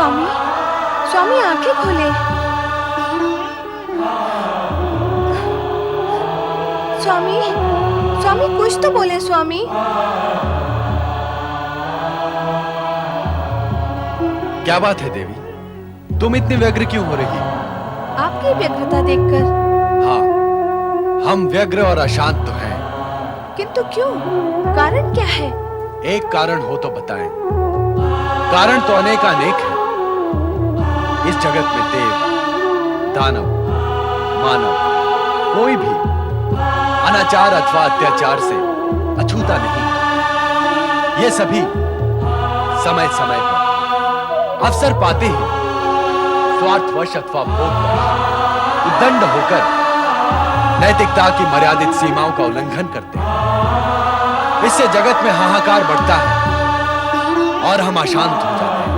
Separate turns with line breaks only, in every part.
स्वामी, स्वामी आंखें खोले। स्वामी, स्वामी कुछ तो बोले स्वामी।
क्या बात है देवी, तुम इतनी व्यग्र क्यों हो रही?
आपकी व्यग्रता देखकर।
हाँ, हम व्यग्र और अशांत तो हैं।
किंतु क्यों? कारण क्या है?
एक कारण हो तो बताएं। कारण तो अनेकानेक है। इस जगत में देव, दानव, मानव कोई भी अनाचार अथवा अत्याचार से अछूता नहीं है। ये सभी समय समय पर अवसर पाते ही स्वार्थवश अथवा भोगवश उद्दंड होकर नैतिकता की मर्यादित सीमाओं का उल्लंघन करते हैं। इससे जगत में हाहाकार बढ़ता है और हम अशांत हो जाते हैं।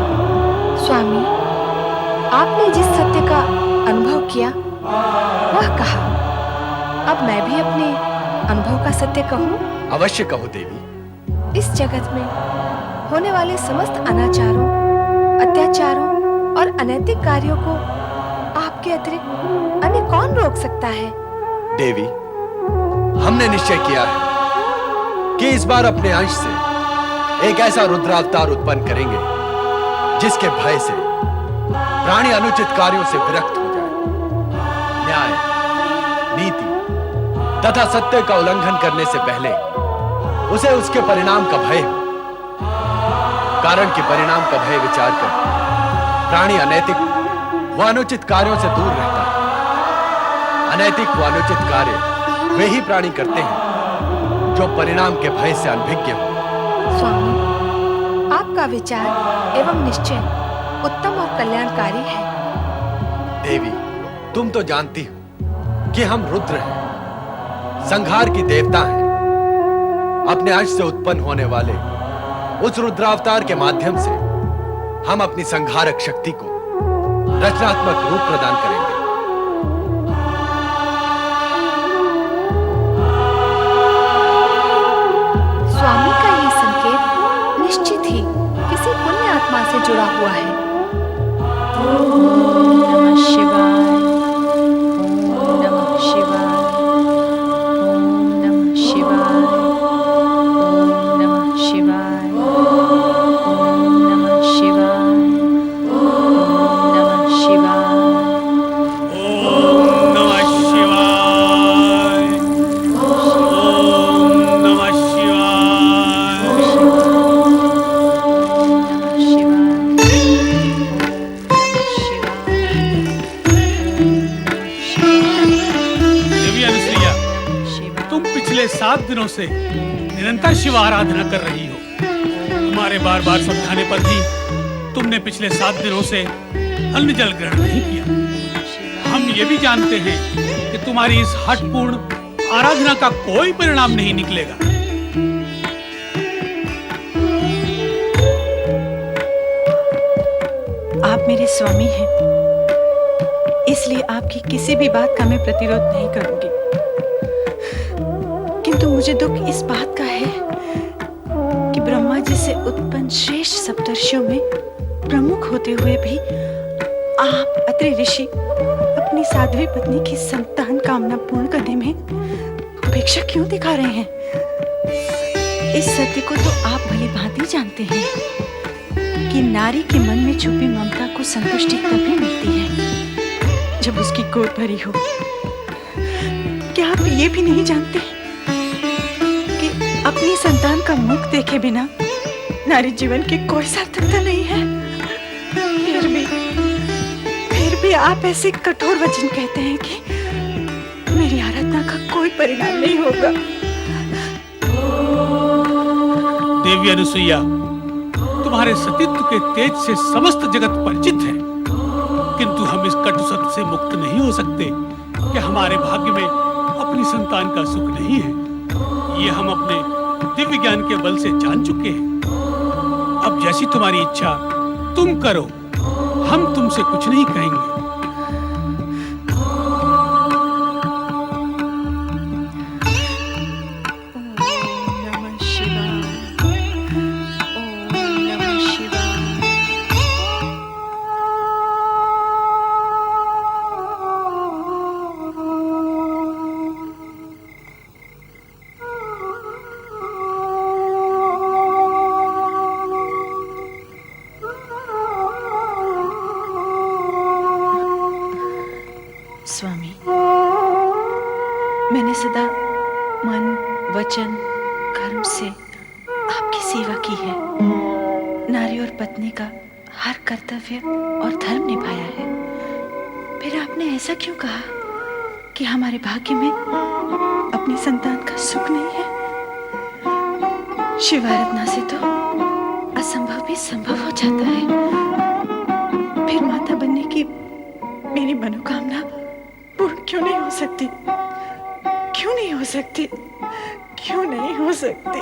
स्वामी, आपने जिस सत्य का अनुभव किया वह कहा। अब मैं भी अपने अनुभव का सत्य कहूं?
अवश्य कहो देवी।
इस जगत में होने वाले समस्त अनाचारों, अत्याचारों और अनैतिक कार्यों को आपके अतिरिक्त अन्य कौन रोक सकता है?
देवी, हमने निश्चय किया है कि इस बार अपने अंश से एक ऐसा रुद्रावतार उत्पन्न करेंगे जिसके भय से प्राणी अनुचित कार्यों से विरक्त हो जाए। न्याय, नीति तथा सत्य का उल्लंघन करने से पहले उसे उसके परिणाम का भय हो। कारण कि परिणाम का भय विचार कर प्राणी अनैतिक व अनुचित कार्यों से दूर रहता है। अनैतिक व अनुचित कार्य वे ही प्राणी करते हैं जो परिणाम के भय से अनभिज्ञ हो।
स्वामी, आपका विचार एवं निश्चय उत्तम और कल्याणकारी है।
देवी, तुम तो जानती हो कि हम रुद्र हैं, संहार की देवता हैं। अपने अंश से उत्पन्न होने वाले उस रुद्रावतार के माध्यम से हम अपनी संहारक शक्ति को रचनात्मक रूप प्रदान करेंगे।
स्वामी का ये संकेत निश्चित ही किसी पुण्य आत्मा से जुड़ा हुआ है। ओम नमः शिवाय, ओम नमः शिवाय, ओम नमः शिवाय, ओम नमः शिवाय, ओम नमः शिवाय, ओम नमः शिवाय,
ओम नमः शिवाय, ओम नमः शिवाय, देवी अनुसुईया, तुम पिछले 7 दिनों से निरंतर शिव आराधना कर रही हो। तुम्हारे बार बार समझाने पर भी तुमने पिछले 7 दिनों से अन्न जल ग्रहण नहीं किया। हम ये भी जानते हैं कि तुम्हारी इस हठपूर्ण आराधना का कोई परिणाम नहीं निकलेगा।
आप मेरे स्वामी हैं, इसलिए आपकी किसी भी बात का मैं प्रतिरोध नहीं करूंगी। किंतु मुझे दुख इस बात का है कि ब्रह्मा जी से उत्पन्न श्रेष्ठ सप्तर्षियों में प्रमुख होते हुए भी आप अत्रि ऋषि अपनी साध्वी पत्नी की संतान कामना पूर्ण करने में उपेक्षा क्यों दिखा रहे हैं? इस सत्य को तो आप भली भांति जानते हैं कि नारी के मन में छुपी ममता को संतुष्टि तभी मिलती है जब उसकी गोद भरी हो। क्या आप ये भी नहीं जानते कि अपनी संतान का मुख देखे बिना नारी जीवन की कोई सार्थकता नहीं है? फिर भी आप ऐसे कठोर वचन कहते हैं कि मेरी आराधना का कोई परिणाम नहीं होगा।
देवी अनुसुईया, तुम्हारे सतीत्व के तेज से समस्त जगत परिचित है, किंतु हम इस कटु सत्य से मुक्त नहीं हो सकते कि हमारे भाग्य में अपनी संतान का सुख नहीं है। ये हम अपने दिव्य ज्ञान के बल से जान चुके हैं। अब जैसी तुम्हारी इच्छा तुम करो, हम तुमसे कुछ नहीं कहेंगे।
स्वामी, मैंने सदा मन, वचन, कर्म से आपकी सेवा की है। नारी और पत्नी का हर कर्तव्य और धर्म निभाया है। फिर आपने ऐसा क्यों कहा कि हमारे भाग्य में अपनी संतान का सुख नहीं है? शिव आराधना से तो असंभव भी संभव हो जाता है। फिर माता बनने की मेरी मनोकामना पूर्ण क्यों नहीं हो सकती? क्यों नहीं हो सकती? क्यों नहीं हो सकती?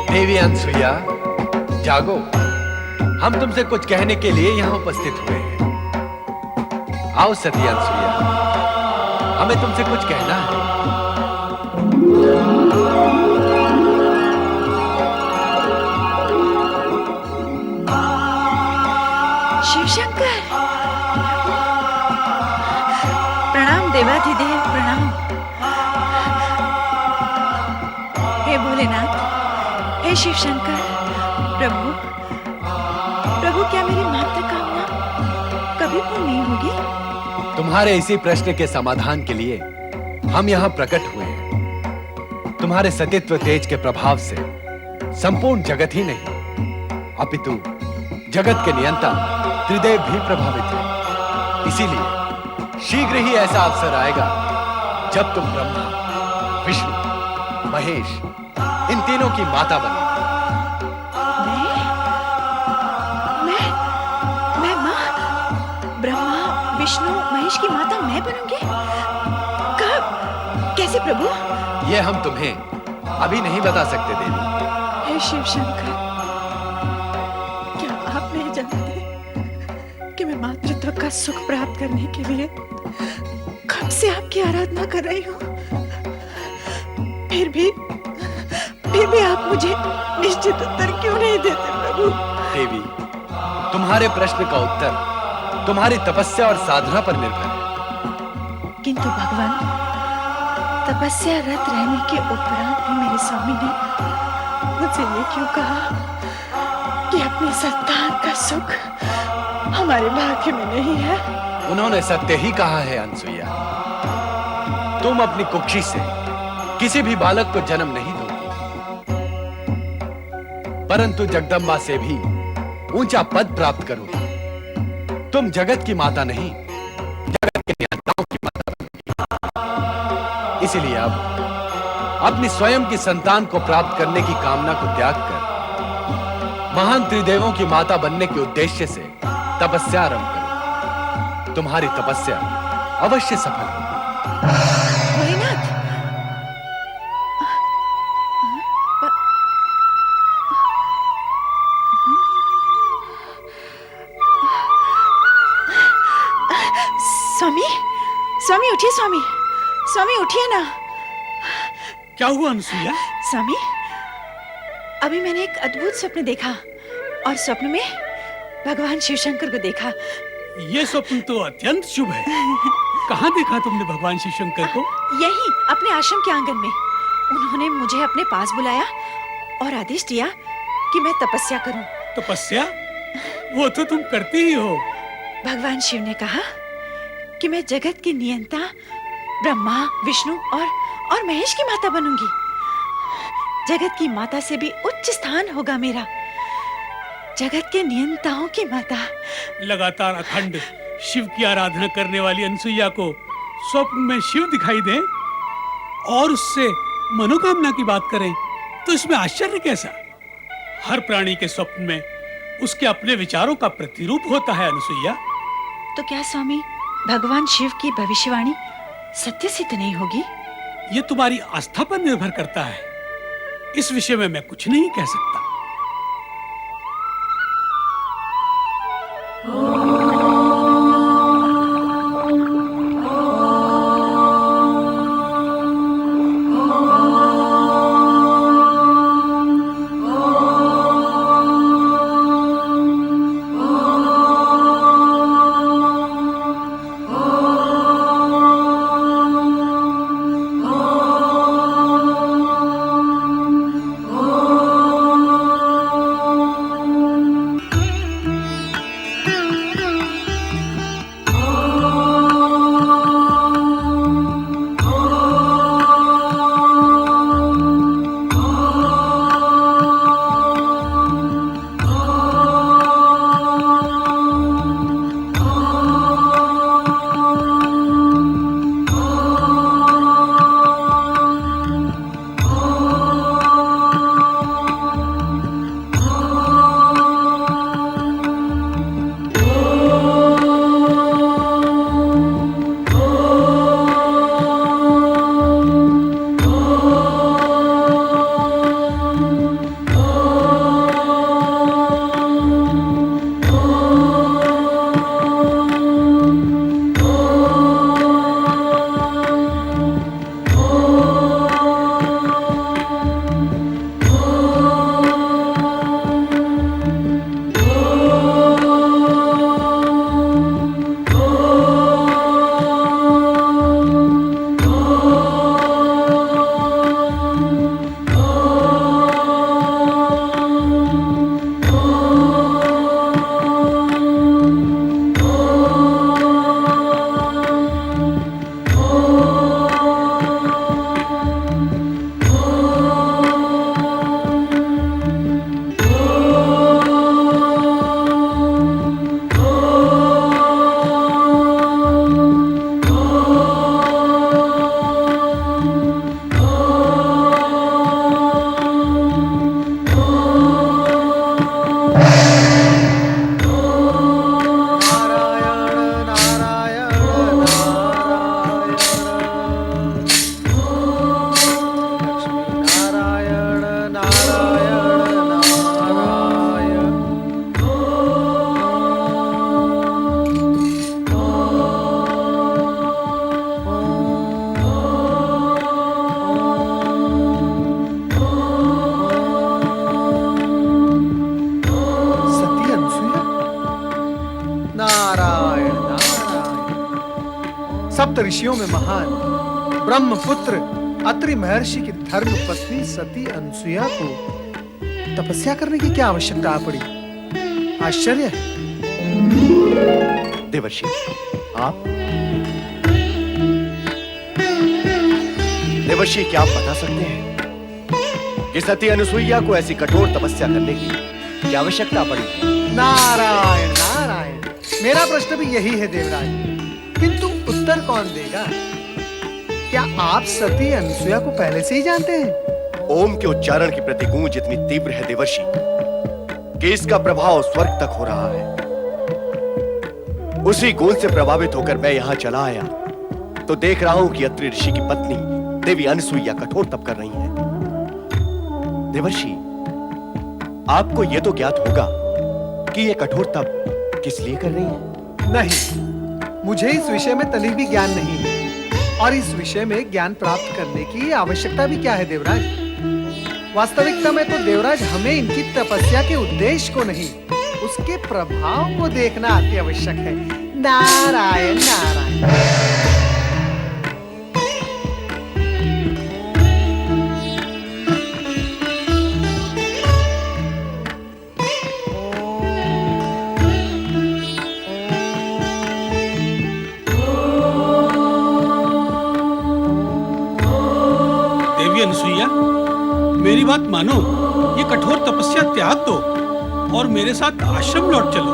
देवी अनसुईया, जागो। हम तुमसे कुछ कहने के लिए यहाँ उपस्थित हुए हैं। आओ सती अनसुईया, हमें तुमसे कुछ कहना है।
शिवशंकर, प्रणाम देवाधिदेव, प्रणाम। हे भोलेनाथ, हे शिवशंकर, प्रभु, प्रभु, क्या मेरी मात्र कामना कभी पूर्ण नहीं होगी?
तुम्हारे इसी प्रश्न के समाधान के लिए हम यहाँ प्रकट हुए हैं। तुम्हारे सतीत्व तेज के प्रभाव से संपूर्ण जगत ही नहीं, अपितु जगत के नियंता त्रिदेव भी प्रभावित है। इसीलिए शीघ्र ही ऐसा अवसर आएगा जब तुम ब्रह्मा, विष्णु, महेश इन तीनों की माता बनो।
मैं माँ, ब्रह्मा, विष्णु, महेश की माता मैं बनूंगी? कब? कैसे प्रभु?
ये हम तुम्हें अभी नहीं बता सकते देवी।
हे शिवशंकर, क्या आप नहीं जानते कि मैं मातृत्व का सुख प्राप्त करने के लिए कब से आपकी आराधना कर रही हूँ? फिर भी आप मुझे निश्चित उत्तर क्यों नहीं देते प्रभु?
देवी, तुम्हारे प्रश्न का उत्तर तुम्हारी तपस्या और साधना पर निर्भर है।
किंतु भगवान, तपस्या रत रहने के उपरांत भी मेरे स्वामी ने मुझसे ये क्यों कहा कि अपनी संतान का सुख हमारे भाग्य में नहीं है?
उन्होंने सत्य ही कहा है अनसुईया। तुम अपनी कुक्षी से किसी भी बालक को जन्म नहीं दोगी, परंतु जगदम्बा से भी ऊंचा पद प्राप्त करोगी। तुम जगत की माता नहीं, जगत के नियंताओं की माता बनोगी। इसलिए अब अपनी स्वयं की संतान को प्राप्त करने की कामना को त्याग कर महान त्रिदेवों की माता बनने के उद्देश्य से तपस्या आरंभ करो। तुम्हारी तपस्या अवश्य सफल होगी।
भोलेनाथ, स्वामी, स्वामी उठिए, स्वामी, स्वामी उठिए ना।
क्या हुआ अनसुईया?
स्वामी, अभी मैंने एक अद्भुत स्वप्न देखा और स्वप्न में भगवान शिवशंकर को देखा।
ये स्वप्न तो अत्यंत शुभ है। कहाँ देखा तुमने भगवान शिवशंकर को?
यही अपने आश्रम के आंगन में। उन्होंने मुझे अपने पास बुलाया और आदेश दिया कि मैं तपस्या करूं।
तपस्या? वो तो तुम करती ही हो।
भगवान शिव ने कहा कि मैं जगत की नियंता ब्रह्मा, विष्णु और महेश की माता बनूंगी। जगत की माता से भी उच्च स्थान होगा मेरा, जगत के नियंताओं की माता।
लगातार अखंड शिव की आराधना करने वाली अनसुईया को स्वप्न में शिव दिखाई दे और उससे मनोकामना की बात करें तो इसमें आश्चर्य कैसा? हर प्राणी के स्वप्न में उसके अपने विचारों का प्रतिरूप होता है अनसुईया।
तो क्या स्वामी, भगवान शिव की भविष्यवाणी सत्य सिद्ध नहीं होगी?
ये तुम्हारी आस्था पर निर्भर करता है। इस विषय में मैं कुछ नहीं कह सकता।
सप्त ऋषियों में महान ब्रह्मपुत्र अत्रि महर्षि की धर्म पत्नी सती अनसुया को तपस्या करने की क्या आवश्यकता आ पड़ी? आश्चर्य है।
देवर्षि, आप देवर्षि, क्या आप बता सकते हैं कि सती अनुसुईया को ऐसी कठोर तपस्या करने की क्या आवश्यकता पड़ी?
नारायण नारायण, मेरा प्रश्न भी यही है देवराज, किंतु उत्तर कौन देगा? क्या आप सती अनुसुया को पहले से ही जानते हैं?
ओम के उच्चारण की प्रति गूंज इतनी तीव्र है देवर्षि कि इसका प्रभाव स्वर्ग तक हो रहा है। उसी गूंज से प्रभावित होकर मैं यहां चला आया तो देख रहा हूं कि अत्रि ऋषि की पत्नी देवी अनुसुईया कठोर तप कर रही हैं। देवर्षि, आपको यह तो ज्ञात होगा कि यह कठोर तप किस लिए कर रही हैं?
नहीं, मुझे इस विषय में तनिक भी ज्ञान नहीं है, और इस विषय में ज्ञान प्राप्त करने की आवश्यकता भी क्या है देवराज? वास्तविकता में तो देवराज हमें इनकी तपस्या के उद्देश्य को नहीं, उसके प्रभाव को देखना अति आवश्यक है। नारायण नारायण।
अनुसुईया, मेरी बात मानो, ये कठोर तपस्या त्याग दो और मेरे साथ आश्रम लौट चलो।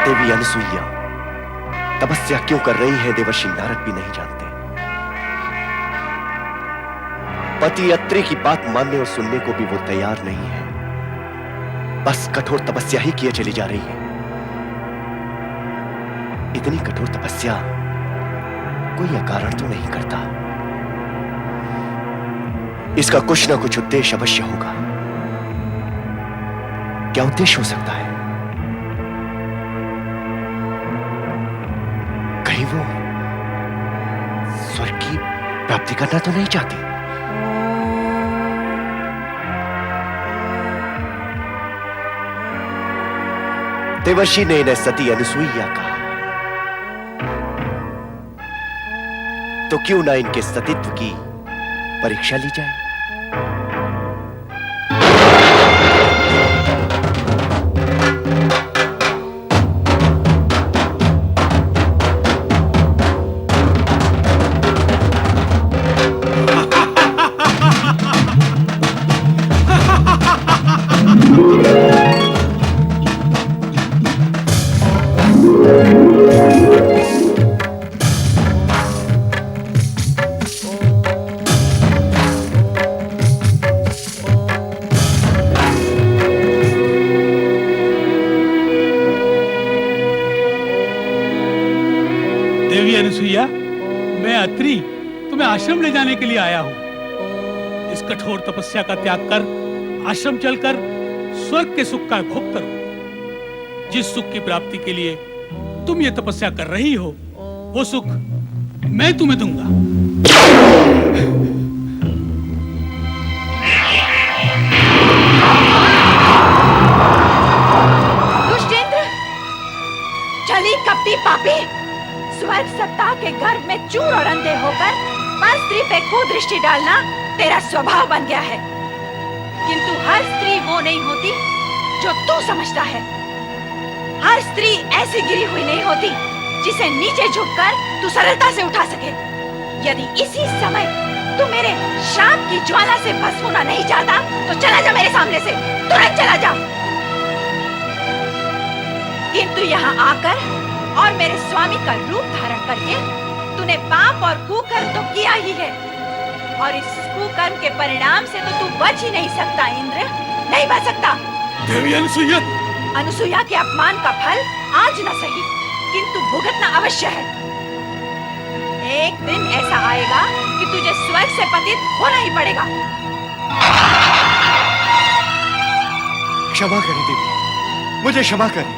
देवी अनुसुईया तपस्या क्यों कर रही है देवर्षि नारद भी नहीं जानते। पति अत्रि की बात मानने और सुनने को भी वो तैयार नहीं है। बस कठोर तपस्या ही किए चली जा रही है। इतनी कठोर तपस्या कोई अकारण तो नहीं करता। इसका कुछ ना कुछ उद्देश्य अवश्य होगा। क्या उद्देश्य हो सकता है? कहीं वो स्वर्ग की प्राप्ति करना तो नहीं चाहती? देवर्षि ने इन्हें सती अनुसुईया कहा, तो क्यों ना इनके सतीत्व की परीक्षा ली जाए।
देवी अनुसुईया, मैं अत्रि तुम्हें आश्रम ले जाने के लिए आया हूँ। इस कठोर तपस्या का त्याग कर आश्रम चलकर स्वर्ग के सुख का भोग करो। जिस सुख की प्राप्ति के लिए तुम ये तपस्या कर रही हो, वो सुख मैं तुम्हें दूंगा।
दुष्टेंद्र, छली कपटी पापी, स्वर्ग सत्ता के गर्भ में चूर और अंधे होकर पर स्त्री पे कुदृष्टि डालना तेरा स्वभाव बन गया है। किंतु हर स्त्री वो नहीं होती जो तू समझता है। हर स्त्री ऐसी गिरी हुई नहीं होती जिसे नीचे झुककर तू सरलता से उठा सके। यदि इसी समय तू मेरे शाप की ज्वाला से भस्म होना नहीं चाहता तो चला जा मेरे सामने से, तुरंत चला जा। किंतु यहाँ आकर और मेरे स्वामी का रूप धारण करके तूने पाप और कुकर्म तो किया ही है, और इस कुकर्म के परिणाम से तो तू बच ही नहीं सकता इंद्र, नहीं बच सकता।
देवी अनुसुईया,
अनुसुईया के अपमान का फल आज न सही किंतु भुगतना अवश्य है। एक दिन ऐसा आएगा कि तुझे स्वर्ग से पतित होना ही पड़ेगा।
क्षमा करें देवी, मुझे क्षमा करें,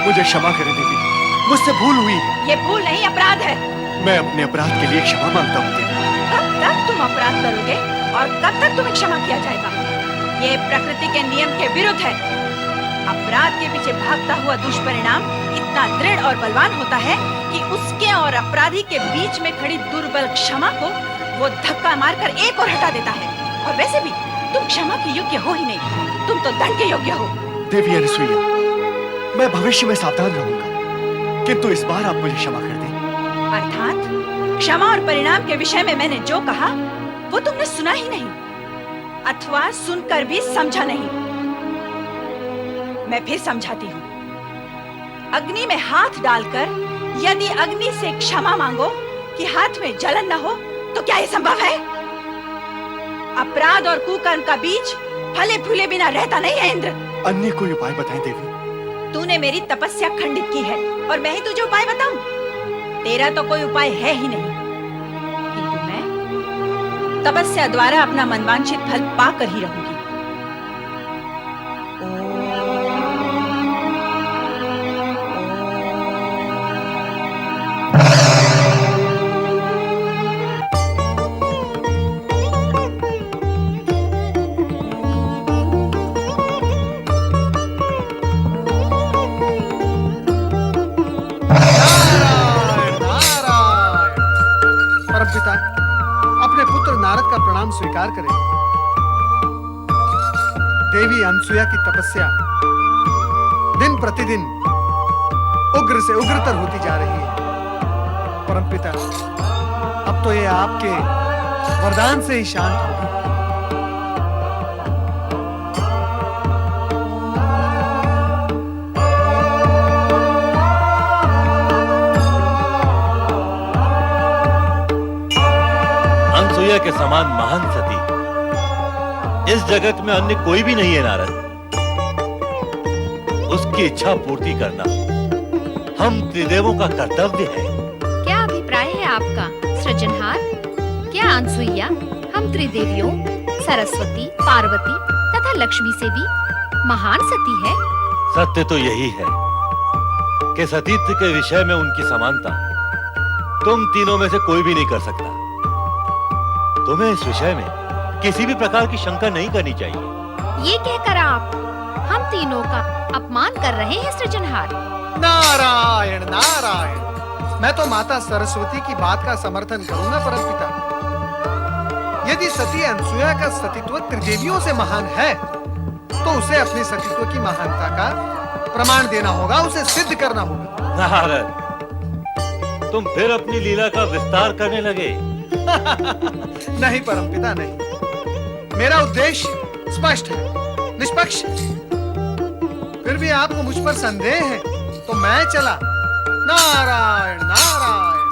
मुझे क्षमा करें देवी, मुझसे भूल हुई है।
ये भूल नहीं, अपराध है।
मैं अपने अपराध के लिए क्षमा मांगता हूँ देवी।
कब तक तुम अपराध करोगे और कब तक तुम्हें क्षमा किया जाएगा? ये प्रकृति के नियम के विरुद्ध है। अपराध के पीछे भागता हुआ दुष्परिणाम इतना दृढ़ और बलवान होता है कि उसके और अपराधी के बीच में खड़ी दुर्बल क्षमा को वो धक्का मारकर एक और हटा देता है। और वैसे भी तुम क्षमा के योग्य हो ही नहीं, तुम तो दंड के योग्य हो।
देवी अनुसुईया, मैं भविष्य में सावधान रहूंगा, किंतु इस बार आप मुझे क्षमा कर दें।
अर्थात क्षमा और परिणाम के विषय में मैंने जो कहा वो तुमने सुना ही नहीं, अथवा सुनकर भी समझा नहीं। मैं फिर समझाती हूँ। अग्नि में हाथ डालकर यदि अग्नि से क्षमा मांगो कि हाथ में जलन न हो, तो क्या ये संभव है? अपराध और कुकर्म का बीज फले फूले बिना रहता नहीं है इंद्र।
अन्य कोई उपाय बताएं देवी।
तूने मेरी तपस्या खंडित की है और मैं ही तुझे उपाय बताऊं? तेरा तो कोई उपाय है ही नहीं, किंतु मैं तपस्या द्वारा अपना मनवांछित फल पाकर ही रहूंगी।
परमपिता, अपने पुत्र नारद का प्रणाम स्वीकार करें। देवी अनुसुईया की तपस्या दिन प्रतिदिन उग्र से उग्रतर होती जा रही है। परमपिता, अब तो ये आपके वरदान से ही शांत होगी।
के समान महान सती इस जगत में अन्य कोई भी नहीं है नारद। उसकी इच्छा पूर्ति करना हम त्रिदेवों का कर्तव्य है।
क्या अभिप्राय है आपका सृजनहार? क्या अनसुईया हम त्रिदेवियों सरस्वती, पार्वती तथा लक्ष्मी से भी महान सती है?
सत्य तो यही है कि सतीत्व के विषय में उनकी समानता तुम तीनों में से कोई भी नहीं कर सकता। तुम्हें इस विषय में किसी भी प्रकार की शंका नहीं करनी चाहिए।
ये कहकर आप हम तीनों का अपमान कर रहे हैं सृजनहार।
नारायण नारायण, मैं तो माता सरस्वती की बात का समर्थन करूंगा परमपिता। यदि सती अनसुया का सतीत्व त्रिदेवियों से महान है तो उसे अपने सतीत्व की महानता का प्रमाण देना होगा, उसे सिद्ध करना होगा।
नारद, तुम फिर अपनी लीला का विस्तार करने लगे।
नहीं परमपिता नहीं, मेरा उद्देश्य स्पष्ट है, निष्पक्ष। फिर भी आपको मुझ पर संदेह है तो मैं चला। नारायण नारायण।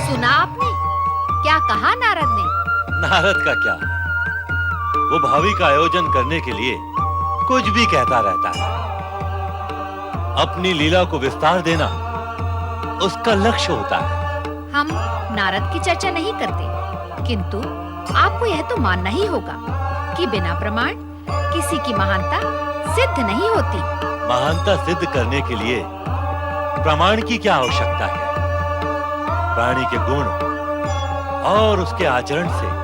सुना आपने क्या कहा नारद ने?
नारद का क्या, वो भावी का आयोजन करने के लिए कुछ भी कहता रहता है। अपनी लीला को विस्तार देना उसका लक्ष्य होता है।
हम नारद की चर्चा नहीं करते, किंतु आपको यह तो मानना ही होगा कि बिना प्रमाण किसी की महानता सिद्ध नहीं होती।
महानता सिद्ध करने के लिए प्रमाण की क्या आवश्यकता है? प्राणी के गुण और उसके आचरण से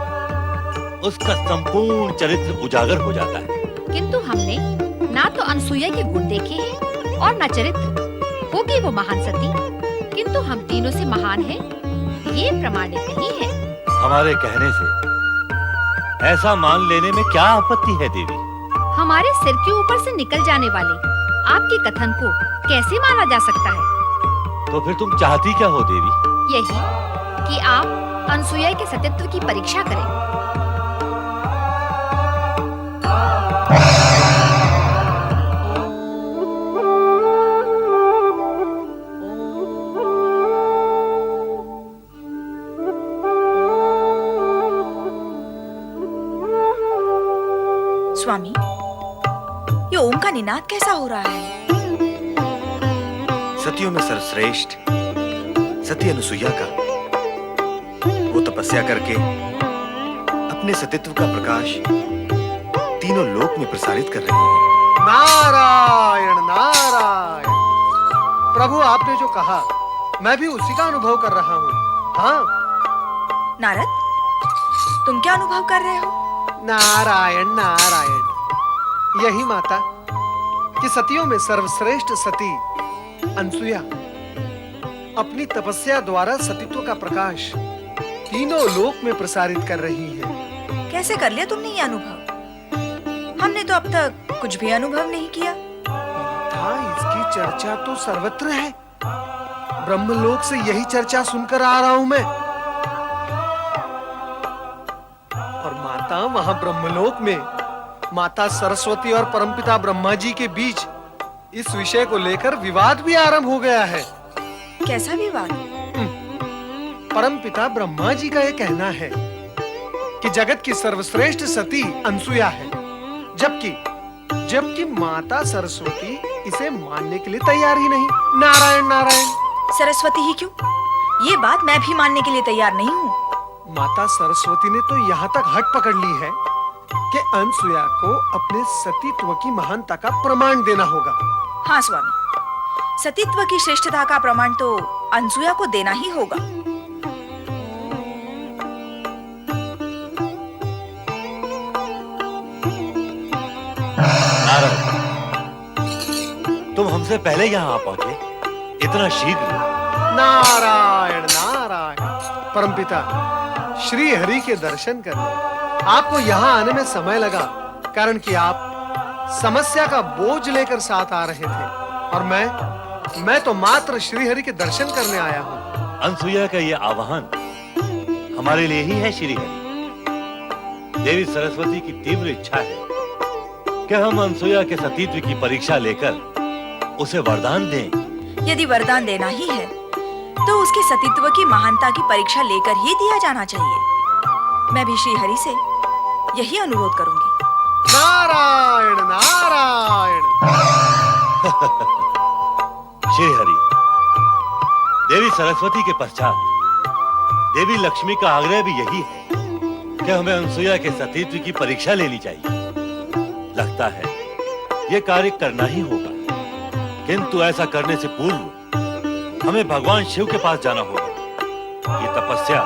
उसका संपूर्ण चरित्र उजागर हो जाता है।
किंतु हमने ना तो अनसुईया के गुण देखे हैं और न चरित्र। होगी वो महान सती, किंतु हम तीनों से महान है ये प्रमाणित नहीं है।
हमारे कहने से ऐसा मान लेने में क्या आपत्ति है देवी?
हमारे सिर के ऊपर से निकल जाने वाले आपके कथन को कैसे माना जा सकता है?
तो फिर तुम चाहती क्या हो देवी?
यही कि आप अनसुईया के सतीत्व की परीक्षा करें।
स्वामी, ये ओम का निनाद कैसा हो रहा है?
सतियों में सर्वश्रेष्ठ सती अनुसुईया का वो तपस्या करके अपने सतीत्व का प्रकाश तीनों लोक में प्रसारित कर रही है।
नारायण नारायण। प्रभु आपने जो कहा मैं भी उसी का अनुभव कर रहा हूँ। हाँ
नारद, तुम क्या अनुभव कर रहे हो?
नारायण नारायण। यही माता कि सतियों में सर्वश्रेष्ठ सती अनसुया अपनी तपस्या द्वारा सतीत्व का प्रकाश तीनों लोक में प्रसारित कर रही है।
कैसे कर लिया तुमने ये अनुभव? हमने तो अब तक कुछ भी अनुभव नहीं किया।
माता, इसकी चर्चा तो सर्वत्र है। ब्रह्मलोक से यही चर्चा सुनकर आ रहा हूं मैं। और माता, वहां ब्रह्मलोक में माता सरस्वती और परमपिता ब्रह्मा जी के बीच इस विषय को लेकर विवाद भी आरंभ हो गया है।
कैसा विवाद?
परमपिता ब्रह्मा जी का यह कहना है कि जगत की सर्वश्रेष्ठ सती अनसुया है, जबकि माता सरस्वती इसे मानने के लिए तैयार ही नहीं। नारायण नारायण।
सरस्वती ही क्यों? ये बात मैं भी मानने के लिए तैयार नहीं हूँ।
माता सरस्वती ने तो यहाँ तक हट पकड़ ली है कि अनसुया को अपने सतीत्व की महानता का प्रमाण देना होगा।
हाँ स्वामी, सतीत्व की श्रेष्ठता का प्रमाण तो अनसुया को देना ही होगा।
नारद, तुम हमसे पहले यहाँ आ पहुंचे, इतना शीघ्र?
नारायण नारायण। परमपिता, श्री हरि के दर्शन करने आपको यहाँ आने में समय लगा, कारण कि आप समस्या का बोझ लेकर साथ आ रहे थे और मैं तो मात्र श्री हरि के दर्शन करने आया हूँ।
अनसुईया का ये आह्वान हमारे लिए ही है श्री हरि। देवी सरस्वती की तीव्र इच्छा है कि हम अनसुईया के सतीत्व की परीक्षा लेकर उसे वरदान दें।
यदि वरदान देना ही है तो उसके सतीत्व की महानता की परीक्षा लेकर ही दिया जाना चाहिए।
मैं भी श्री हरि से यही अनुरोध करूंगी।
नारायण नारायण।
श्री हरि, देवी सरस्वती के पश्चात देवी लक्ष्मी का आग्रह भी यही है कि हमें अनसुईया के सतीत्व की परीक्षा लेनी चाहिए। लगता है ये कार्य करना ही होगा, किंतु ऐसा करने से पूर्व हमें भगवान शिव के पास जाना होगा। ये तपस्या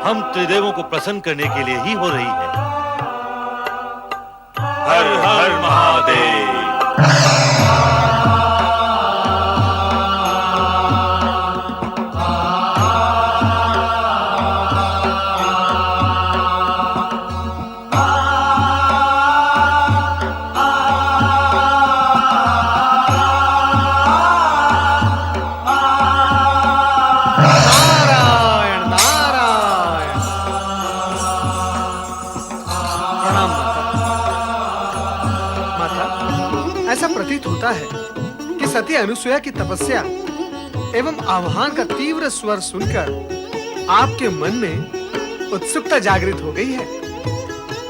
हम त्रिदेवों को प्रसन्न करने के लिए ही हो रही है। हर हर महादेव।
नारायण नारायण। प्रणाम माता। माता, ऐसा प्रतीत होता है कि सती अनुसुईया की तपस्या एवं आह्वान का तीव्र स्वर सुनकर आपके मन में उत्सुकता जागृत हो गई है।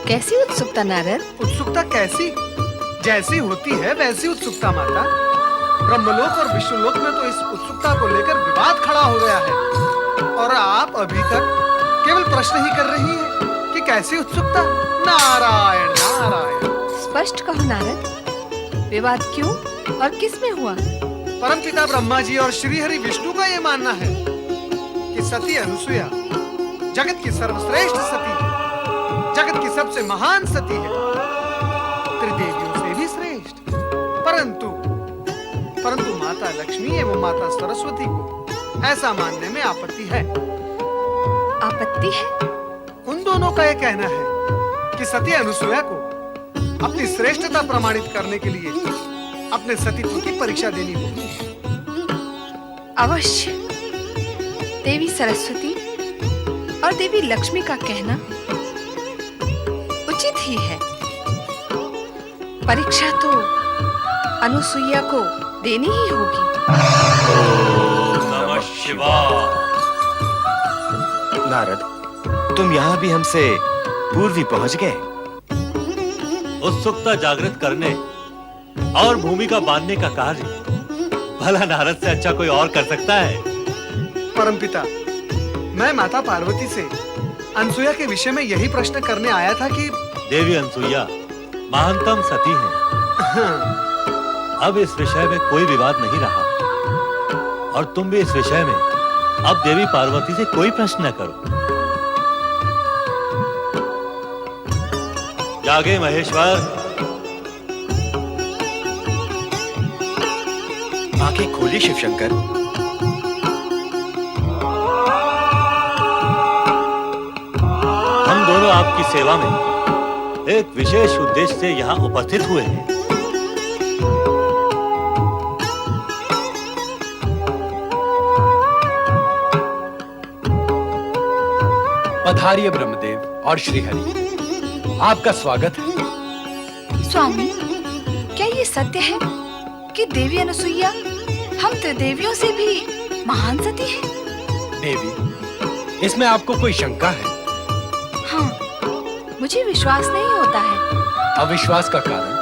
कैसी उत्सुकता नारद?
उत्सुकता कैसी? जैसी होती है वैसी उत्सुकता माता। ब्रह्मलोक और विष्णुलोक में तो इस उत्सुकता को लेकर विवाद खड़ा हो गया है, और आप अभी तक केवल प्रश्न ही कर रही हैं कि कैसी उत्सुकता। नारायण नारायण।
स्पष्ट कहो नारद, विवाद क्यों और किस में हुआ?
परमपिता ब्रह्मा जी और श्री हरि विष्णु का ये मानना है कि सती अनुसुईया जगत की सर्वश्रेष्ठ सती है, जगत की सबसे महान सती है, त्रिदेवियों से भी श्रेष्ठ। परंतु माता लक्ष्मी एवं माता सरस्वती को ऐसा मानने में आपत्ति है।
आपत्ति है?
उन दोनों का यह कहना है कि सती अनुसुईया को अपनी श्रेष्ठता प्रमाणित करने के लिए अपने सतीत्व की परीक्षा देनी होगी।
अवश्य। देवी सरस्वती और देवी लक्ष्मी का कहना उचित ही है। परीक्षा तो अनुसुईया को देनी ही होगी।
नमः शिवाय।
नारद, तुम यहाँ भी हमसे पूर्व ही पहुँच गए।
उत्सुकता जागृत करने और भूमिका बांधने का कार्य भला नारद से अच्छा कोई और कर सकता है?
परमपिता, मैं माता पार्वती से अनुसुईया के विषय में यही प्रश्न करने आया था कि
देवी अनसुईया महानतम सती है। अब इस विषय में कोई विवाद नहीं रहा, और तुम भी इस विषय में अब देवी पार्वती से कोई प्रश्न न करो। जागे महेश्वर।
आंखें खोलिए शिवशंकर।
हम दोनों आपकी सेवा में एक विशेष उद्देश्य से यहाँ उपस्थित हुए हैं।
पधारिए ब्रह्मदेव और श्रीहरि, आपका स्वागत है।
स्वामी, क्या ये सत्य है कि देवी अनुसुईया हम त्रिदेवियों से भी महान सती है?
देवी, इसमें आपको कोई शंका है?
हाँ, मुझे विश्वास नहीं होता है।
अविश्वास का कारण?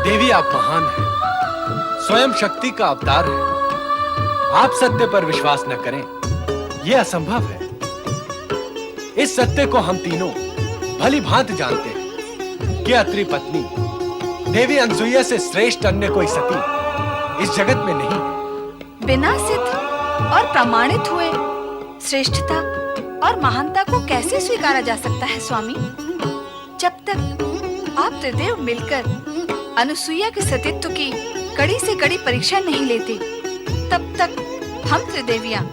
देवी, आप महान हैं, स्वयं शक्ति का अवतार है। आप सत्य पर विश्वास न करें, यह असंभव है। इस सत्य को हम तीनों भली भांति जानते हैं कि अत्रि पत्नी देवी अनसुईया से श्रेष्ठ अन्य कोई सती इस जगत में नहीं है।
बिना सिद्ध और प्रमाणित हुए श्रेष्ठता और महानता को कैसे स्वीकारा जा सकता है स्वामी? जब तक आप त्रिदेव मिलकर अनुसुईया के सतीत्व की कड़ी से कड़ी परीक्षा नहीं लेते, तब तक हम त्रिदेवियां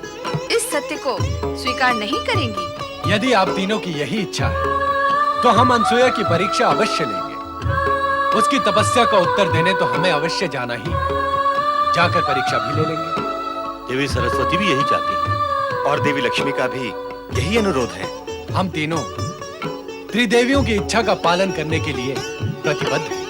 इस सत्य को स्वीकार नहीं करेंगी।
यदि आप तीनों की यही इच्छा है, तो हम अनसुईया की परीक्षा अवश्य लेंगे। उसकी तपस्या का उत्तर देने तो हमें अवश्य जाना ही है। जाकर परीक्षा भी ले लेंगे।
देवी सरस्वती भी यही चाहती है,
और देवी लक्ष्मी का भी यही अनुरोध है।
हम तीनों त्रिदेवियों की इच्छा का पालन करने के लिए प्रतिबद्ध हैं।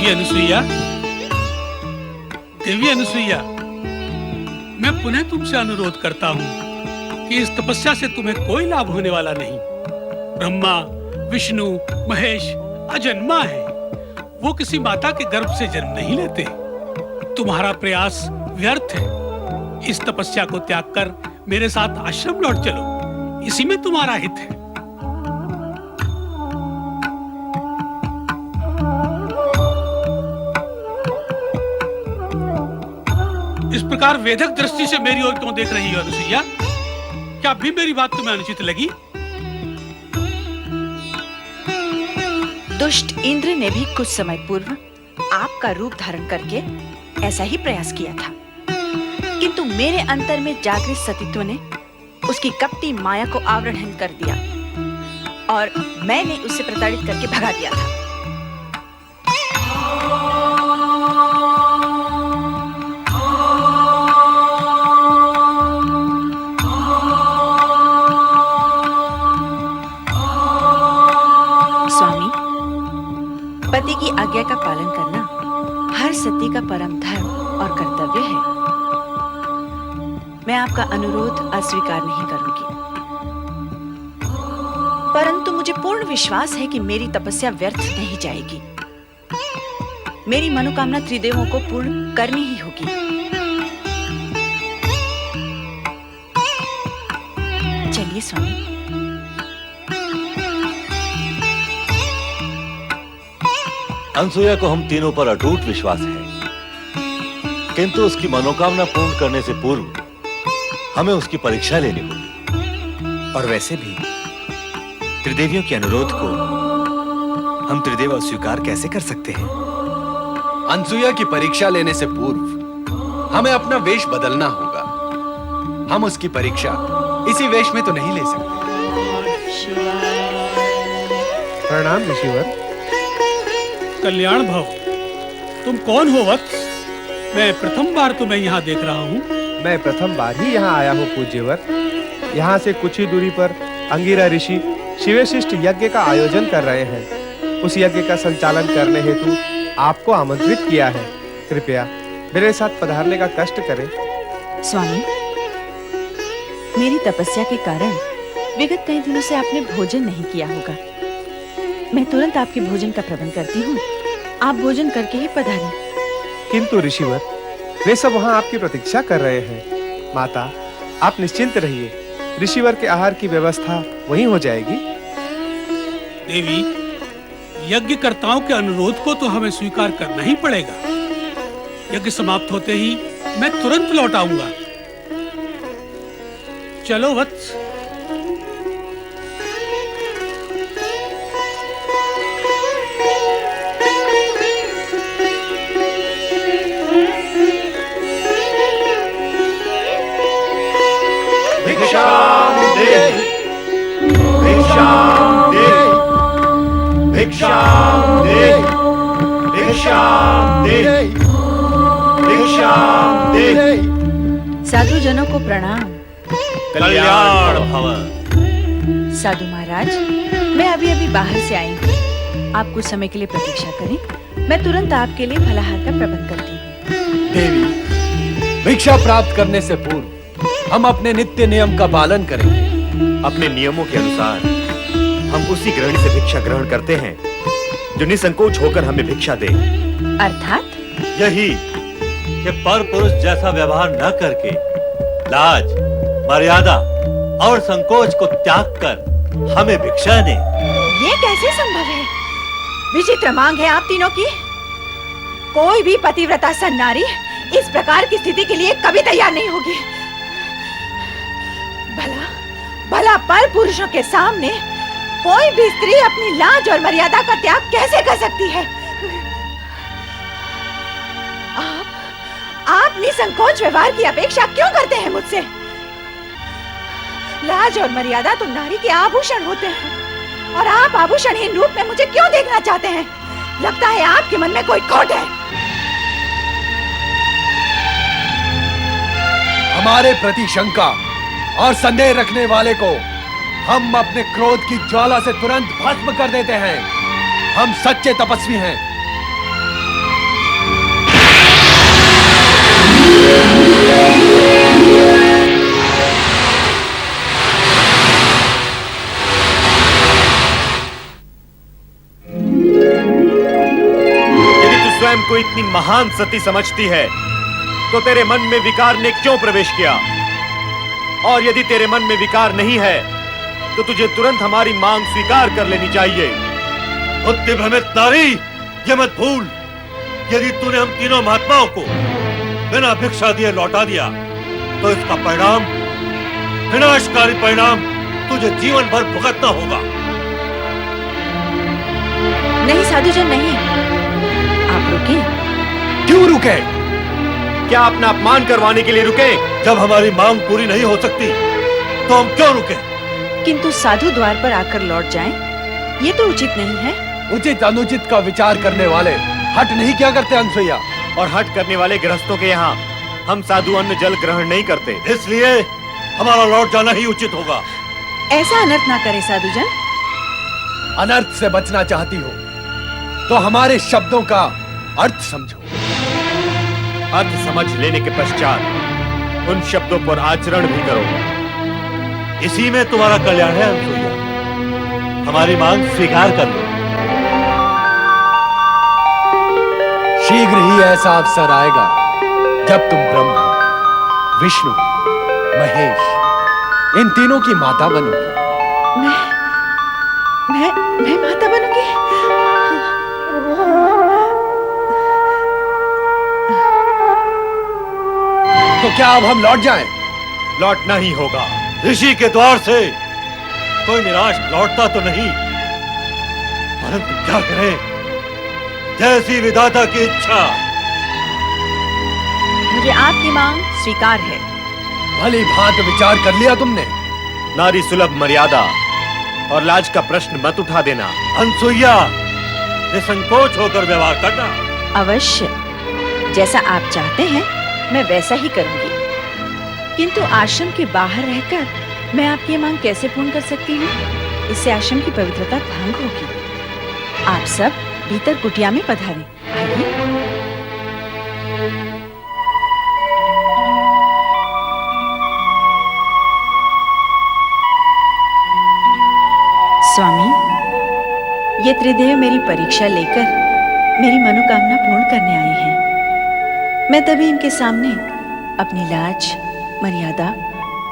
देवी अनुसुईया, मैं पुनः तुमसे अनुरोध करता हूँ कि इस तपस्या से तुम्हें कोई लाभ होने वाला नहीं। ब्रह्मा, विष्णु, महेश अजन्मा है, वो किसी माता के गर्भ से जन्म नहीं लेते। तुम्हारा प्रयास व्यर्थ है। इस तपस्या को त्याग कर मेरे साथ आश्रम लौट चलो, इसी में तुम्हारा हित है। इस प्रकार वेधक दृष्टि से मेरी ओर क्यों देख रही हो अनुसुईया? क्या अभी मेरी बात तुम्हें अनुचित लगी?
दुष्ट इंद्र ने भी कुछ समय पूर्व आपका रूप धारण करके ऐसा ही प्रयास किया था, किंतु मेरे अंतर में जागृत सतीत्व ने उसकी कपटी माया को आवरणहीन कर दिया और मैंने उसे प्रताड़ित करके भगा दिया था। स्वामी, पति की आज्ञा का पालन करना हर सती का परम धर्म और कर्तव्य है। मैं आपका अनुरोध अस्वीकार नहीं करूंगी, परंतु मुझे पूर्ण विश्वास है कि मेरी तपस्या व्यर्थ नहीं जाएगी। मेरी मनोकामना त्रिदेवों को पूर्ण करनी ही होगी। चलिए स्वामी।
अनसुईया को हम तीनों पर अटूट विश्वास है, किंतु उसकी मनोकामना पूर्ण करने से पूर्व हमें उसकी परीक्षा लेनी होगी।
और वैसे भी त्रिदेवियों के अनुरोध को हम त्रिदेव अस्वीकार कैसे कर सकते हैं?
अनसुईया की परीक्षा लेने से पूर्व हमें अपना वेश बदलना होगा। हम उसकी परीक्षा इसी वेश में तो नहीं ले सकते।
प्रणाम ऋषिवर।
कल्याण भव। तुम कौन हो वत्स? मैं प्रथम बार तुम्हें यहाँ देख रहा हूँ।
मैं प्रथम बार ही यहाँ आया हूँ पूज्यवर। यहाँ से कुछ ही दूरी पर अंगिरा ऋषि शिवशिष्ट यज्ञ का आयोजन कर रहे हैं। उस यज्ञ का संचालन करने हेतु आपको आमंत्रित किया है। कृपया मेरे साथ पधारने का कष्ट करें।
स्वामी, मेरी तपस्या के कारण विगत कई दिनों से आपने भोजन नहीं किया होगा। मैं तुरंत आपके भोजन का प्रबंध करती हूँ। आप भोजन करके ही पधारें।
किंतु ऋषिवर, वे सब वहाँ आपकी प्रतीक्षा कर रहे हैं। माता, आप निश्चिंत रहिए। ऋषिवर के आहार की व्यवस्था वहीं हो जाएगी।
देवी, यज्ञकर्ताओं के अनुरोध को तो हमें स्वीकार करना ही पड़ेगा। यज्ञ समाप्त होते ही मैं तुरंत लौट आऊंगा। चलो वत्स।
साधु जनों को प्रणाम।
कल्याण भव।
साधु महाराज, मैं अभी अभी बाहर से आई हूँ। आप कुछ समय के लिए प्रतीक्षा करें, मैं तुरंत आपके लिए फलाहार का प्रबंध करती हूँ।
देवी, भिक्षा प्राप्त करने से पूर्व हम अपने नित्य नियम का पालन करेंगे।
अपने नियमों के अनुसार हम उसी गृहिणी से भिक्षा ग्रहण करते हैं जो निसंकोच होकर हमें भिक्षा दे।
अर्थात
यही कि पर पुरुष जैसा व्यवहार न करके लाज, मर्यादा और संकोच को त्याग कर हमें भिक्षा दे।
ये कैसे संभव है? विचित्र मांग है आप तीनों की। कोई भी पतिव्रता सन नारी इस प्रकार की स्थिति के लिए कभी तैयार नहीं होगी। भला भला पर पुरुषों के सामने कोई भी स्त्री अपनी लाज और मर्यादा का त्याग कैसे कर सकती है? आप निसंकोच व्यवहार की अपेक्षा क्यों करते हैं मुझसे? लाज और मर्यादा तो नारी के आभूषण होते हैं, और आप आभूषणहीन रूप में मुझे क्यों देखना चाहते हैं? लगता है आपके मन में कोई खोट है।
हमारे प्रति शंका और संदेह रखने वाले को हम अपने क्रोध की ज्वाला से तुरंत भस्म कर देते हैं। हम सच्चे तपस्वी हैं।
यदि तू स्वयं को इतनी महान सती समझती है तो तेरे मन में विकार ने क्यों प्रवेश किया? और यदि तेरे मन में विकार नहीं है तो तुझे तुरंत हमारी मांग स्वीकार कर लेनी चाहिए।
बुद्धि भ्रमित नारी, ये मत भूल, यदि तूने हम तीनों महात्माओं को बिना भिक्षा दिए लौटा दिया तो इसका परिणाम, विनाशकारी परिणाम तुझे जीवन भर भुगतना होगा।
नहीं साधुजन नहीं, आप रुके।
क्यों रुके?
क्या अपना अपमान करवाने के लिए रुके?
जब हमारी मांग पूरी नहीं हो सकती तो हम क्यों रुके?
किंतु साधु द्वार पर आकर लौट जाएं, ये तो उचित नहीं है।
उचित अनुचित का विचार करने वाले हट नहीं क्या करते अनसुईया?
और हट करने वाले गृहस्थों के यहाँ हम साधु अन्न जल ग्रहण नहीं करते।
इसलिए हमारा लौट जाना ही उचित होगा।
ऐसा अनर्थ ना करे साधुजन।
अनर्थ से बचना चाहती हो तो हमारे शब्दों का अर्थ समझो।
अर्थ समझ लेने के पश्चात उन शब्दों पर आचरण भी करो।
इसी में तुम्हारा कल्याण है अनसुईया। हमारी मांग स्वीकार कर लो।
शीघ्र ही ऐसा अवसर आएगा जब तुम ब्रह्मा, विष्णु, महेश इन तीनों की माता बनोगी।
मैं माता बनूंगी?
तो क्या अब हम लौट जाएं?
लौटना ही होगा।
ऋषि के द्वार से कोई निराश लौटता तो नहीं, परंतु क्या करें, जैसी विधाता की इच्छा।
मुझे आपकी मांग स्वीकार है।
भली भांति विचार कर लिया तुमने?
नारी सुलभ मर्यादा और लाज का प्रश्न मत उठा देना।
अनसुईया, निसंकोच होकर व्यवहार करना।
अवश्य, जैसा आप चाहते हैं मैं वैसा ही करूंगी। किंतु आश्रम के बाहर रहकर मैं आपकी मांग कैसे पूर्ण कर सकती हूँ? इससे आश्रम की पवित्रता भंग होगी। आप सब भीतर कुटिया में पधारें। आइए। स्वामी, ये त्रिदेव मेरी परीक्षा लेकर मेरी मनोकामना पूर्ण करने आए हैं। मैं तभी इनके सामने अपनी लाज, मर्यादा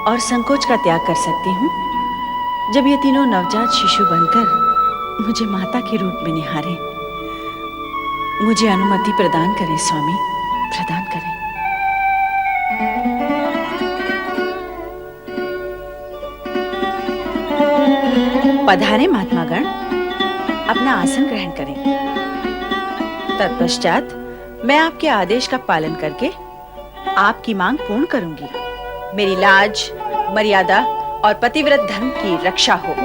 और संकोच का त्याग कर सकती हूँ जब ये तीनों नवजात शिशु बनकर मुझे माता के रूप में निहारें। मुझे अनुमति प्रदान करें स्वामी, प्रदान करें। पधारे महात्मागण, अपना आसन ग्रहण करें। तत्पश्चात मैं आपके आदेश का पालन करके आपकी मांग पूर्ण करूंगी। मेरी लाज, मर्यादा और पतिव्रत धर्म की रक्षा हो।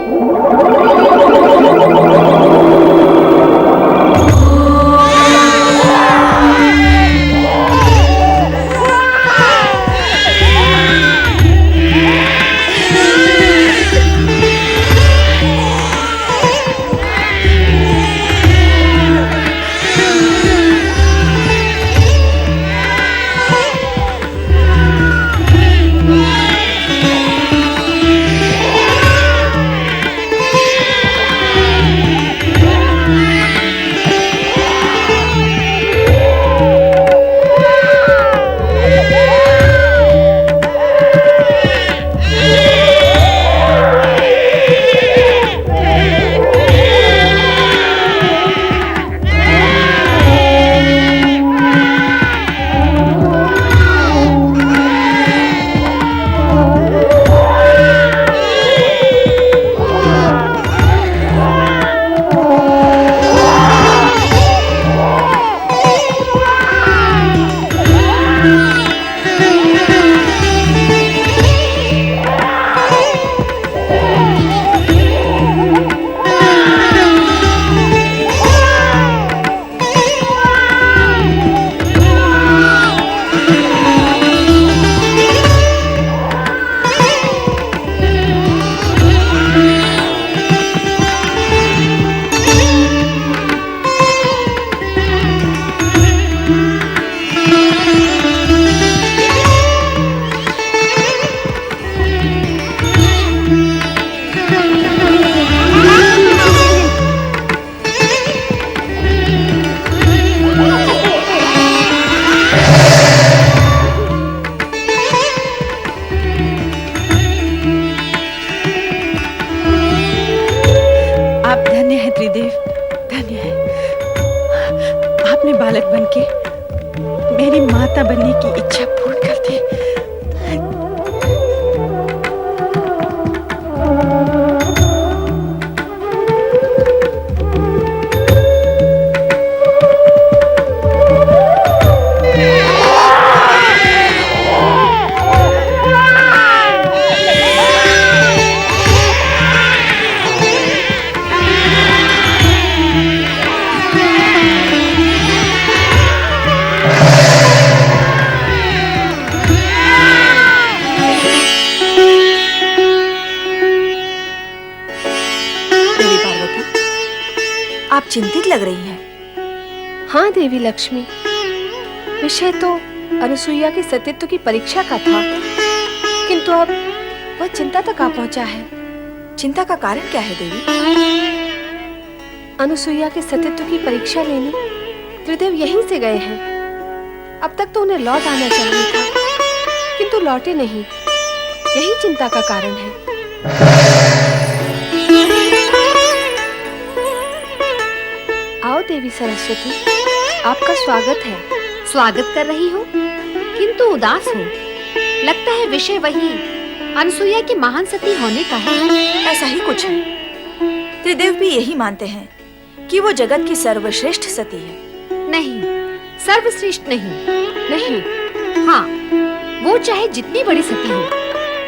त्रिदेव, धन्य है। आपने बालक बनके मेरी माता बनने की इच्छा पूर्ण कर दी।
देवी पार्वती, आप चिंतित लग रही हैं।
हाँ देवी लक्ष्मी, विषय तो अनुसुईया के सतीत्व की परीक्षा का था, किंतु अब वह चिंता तक आ पहुंचा है।
चिंता का कारण क्या है देवी?
अनुसुईया के सतीत्व की परीक्षा लेने त्रिदेव यहीं से गए हैं। अब तक तो उन्हें लौट आना चाहिए था, किंतु लौटे नहीं। यही चिंता का कारण है। आओ देवी सरस्वती, आपका स्वागत है।
स्वागत कर रही हो, किंतु उदास हो। लगता है विषय वही अनुसुईया की महान सती होने का है।
ऐसा ही कुछ है। त्रिदेव भी यही मानते हैं कि वो जगत की सर्वश्रेष्ठ सती है।
नहीं, सर्वश्रेष्ठ नहीं। हाँ, वो चाहे जितनी बड़ी सती हो,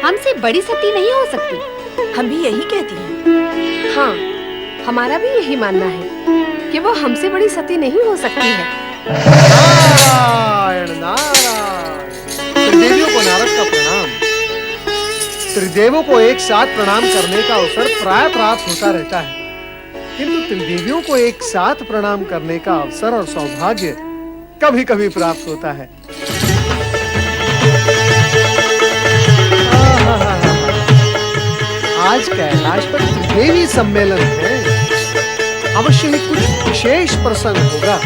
हमसे बड़ी सती नहीं हो सकती।
हम भी यही कहती हैं।
हाँ, हमारा भी यही मानना है कि वो हमसे बड़ी सती नहीं हो सकती है।
नारायण नारायण। त्रिदेवियों को नारद का प्रणाम। त्रिदेवों को एक साथ प्रणाम करने का अवसर प्राय प्राप्त होता रहता है, किंतु त्रिदेवियों को एक साथ प्रणाम करने का अवसर और सौभाग्य कभी-कभी प्राप्त होता है। आज कैलाश पर त्रिदेवी सम्मेलन है। अवश्य ही कुछ विशेष प्रसंग होगा,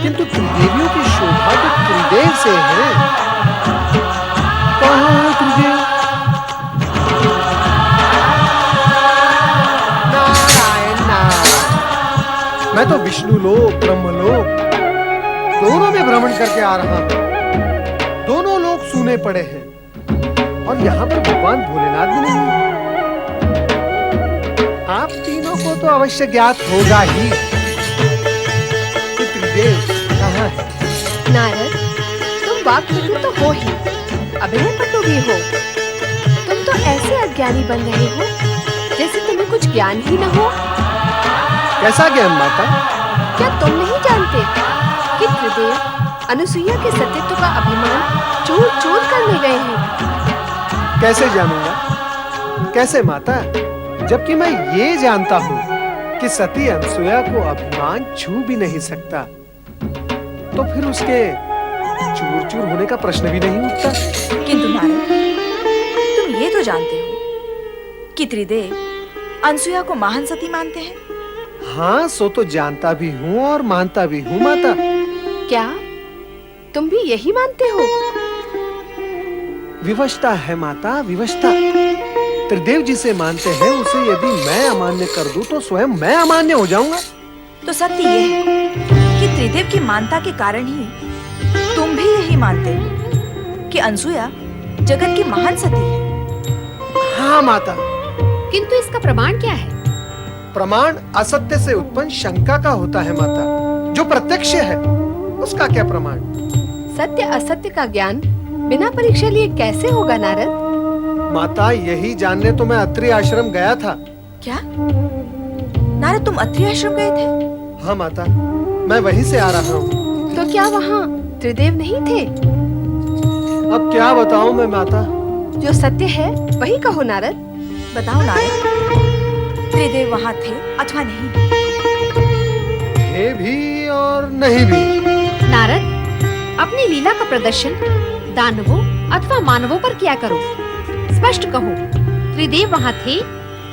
किंतु त्रिदेवियों की शोभा तो त्रिदेव से है। कहाँ है त्रिदेव? नारायण नारायण। मैं तो विष्णु लोक, ब्रह्म लोक दोनों में भ्रमण करके आ रहा हूँ। दोनों लोग सूने पड़े हैं और यहाँ पर भगवान भोलेनाथ भी नहीं है। आप तीनों को तो अवश्य ज्ञात होगा ही कि त्रिदेव कहाँ है।
नारद, तुम वाक्पटु तो हो ही, अभिनय पटु भी हो। तुम तो ऐसे अज्ञानी बन रहे हो जैसे तुम्हें कुछ ज्ञान ही न हो।
कैसा ज्ञान माता?
क्या तुम नहीं जानते कि त्रिदेव अनुसुईया के सतीत्व का अभिमान चूर-चूर करने गए हैं?
कैसे जानूंगा? कैसे माता? जबकि मैं ये जानता हूँ कि सती अनुसुईया को अभिमान छू भी नहीं सकता, तो फिर उसके चूर-चूर होने का प्रश्न भी नहीं उठता।
किंतु नारद, तुम ये तो जानते हो कि त्रिदेव अनुसुईया को महान सती मानते हैं।
हाँ, सो तो जानता भी हूँ और मानता भी हूँ माता।
क्या तुम भी यही मानते हो?
विवशता है माता, विवशता। त्रिदेव जिसे मानते हैं उसे यदि मैं अमान्य कर दूं तो स्वयं मैं अमान्य हो जाऊंगा।
तो सत्य ये है कि त्रिदेव की मानता के कारण ही तुम भी यही मानते हो कि अनुसुईया जगत की महान सती है।
हाँ माता।
किंतु इसका प्रमाण क्या है?
प्रमाण असत्य से उत्पन्न शंका का होता है माता। जो प्रत्यक्ष है उसका क्या प्रमाण?
सत्य असत्य का ज्ञान बिना परीक्षा लिए कैसे होगा नारद?
माता, यही जानने तो मैं अत्रि आश्रम गया था।
क्या नारद, तुम अत्रि आश्रम गए थे?
हाँ माता, मैं वहीं से आ रहा हूँ।
तो क्या वहाँ त्रिदेव नहीं थे?
अब क्या बताऊँ मैं माता?
जो सत्य है वही कहो नारद।
बताओ नारद, त्रिदेव वहाँ थे अथवा नहीं?
थे भी और नहीं भी।
नारद, अपनी लीला का प्रदर्शन दानवों अथवा मानवों पर किया करो। स्पष्ट कहो, त्रिदेव वहाँ थे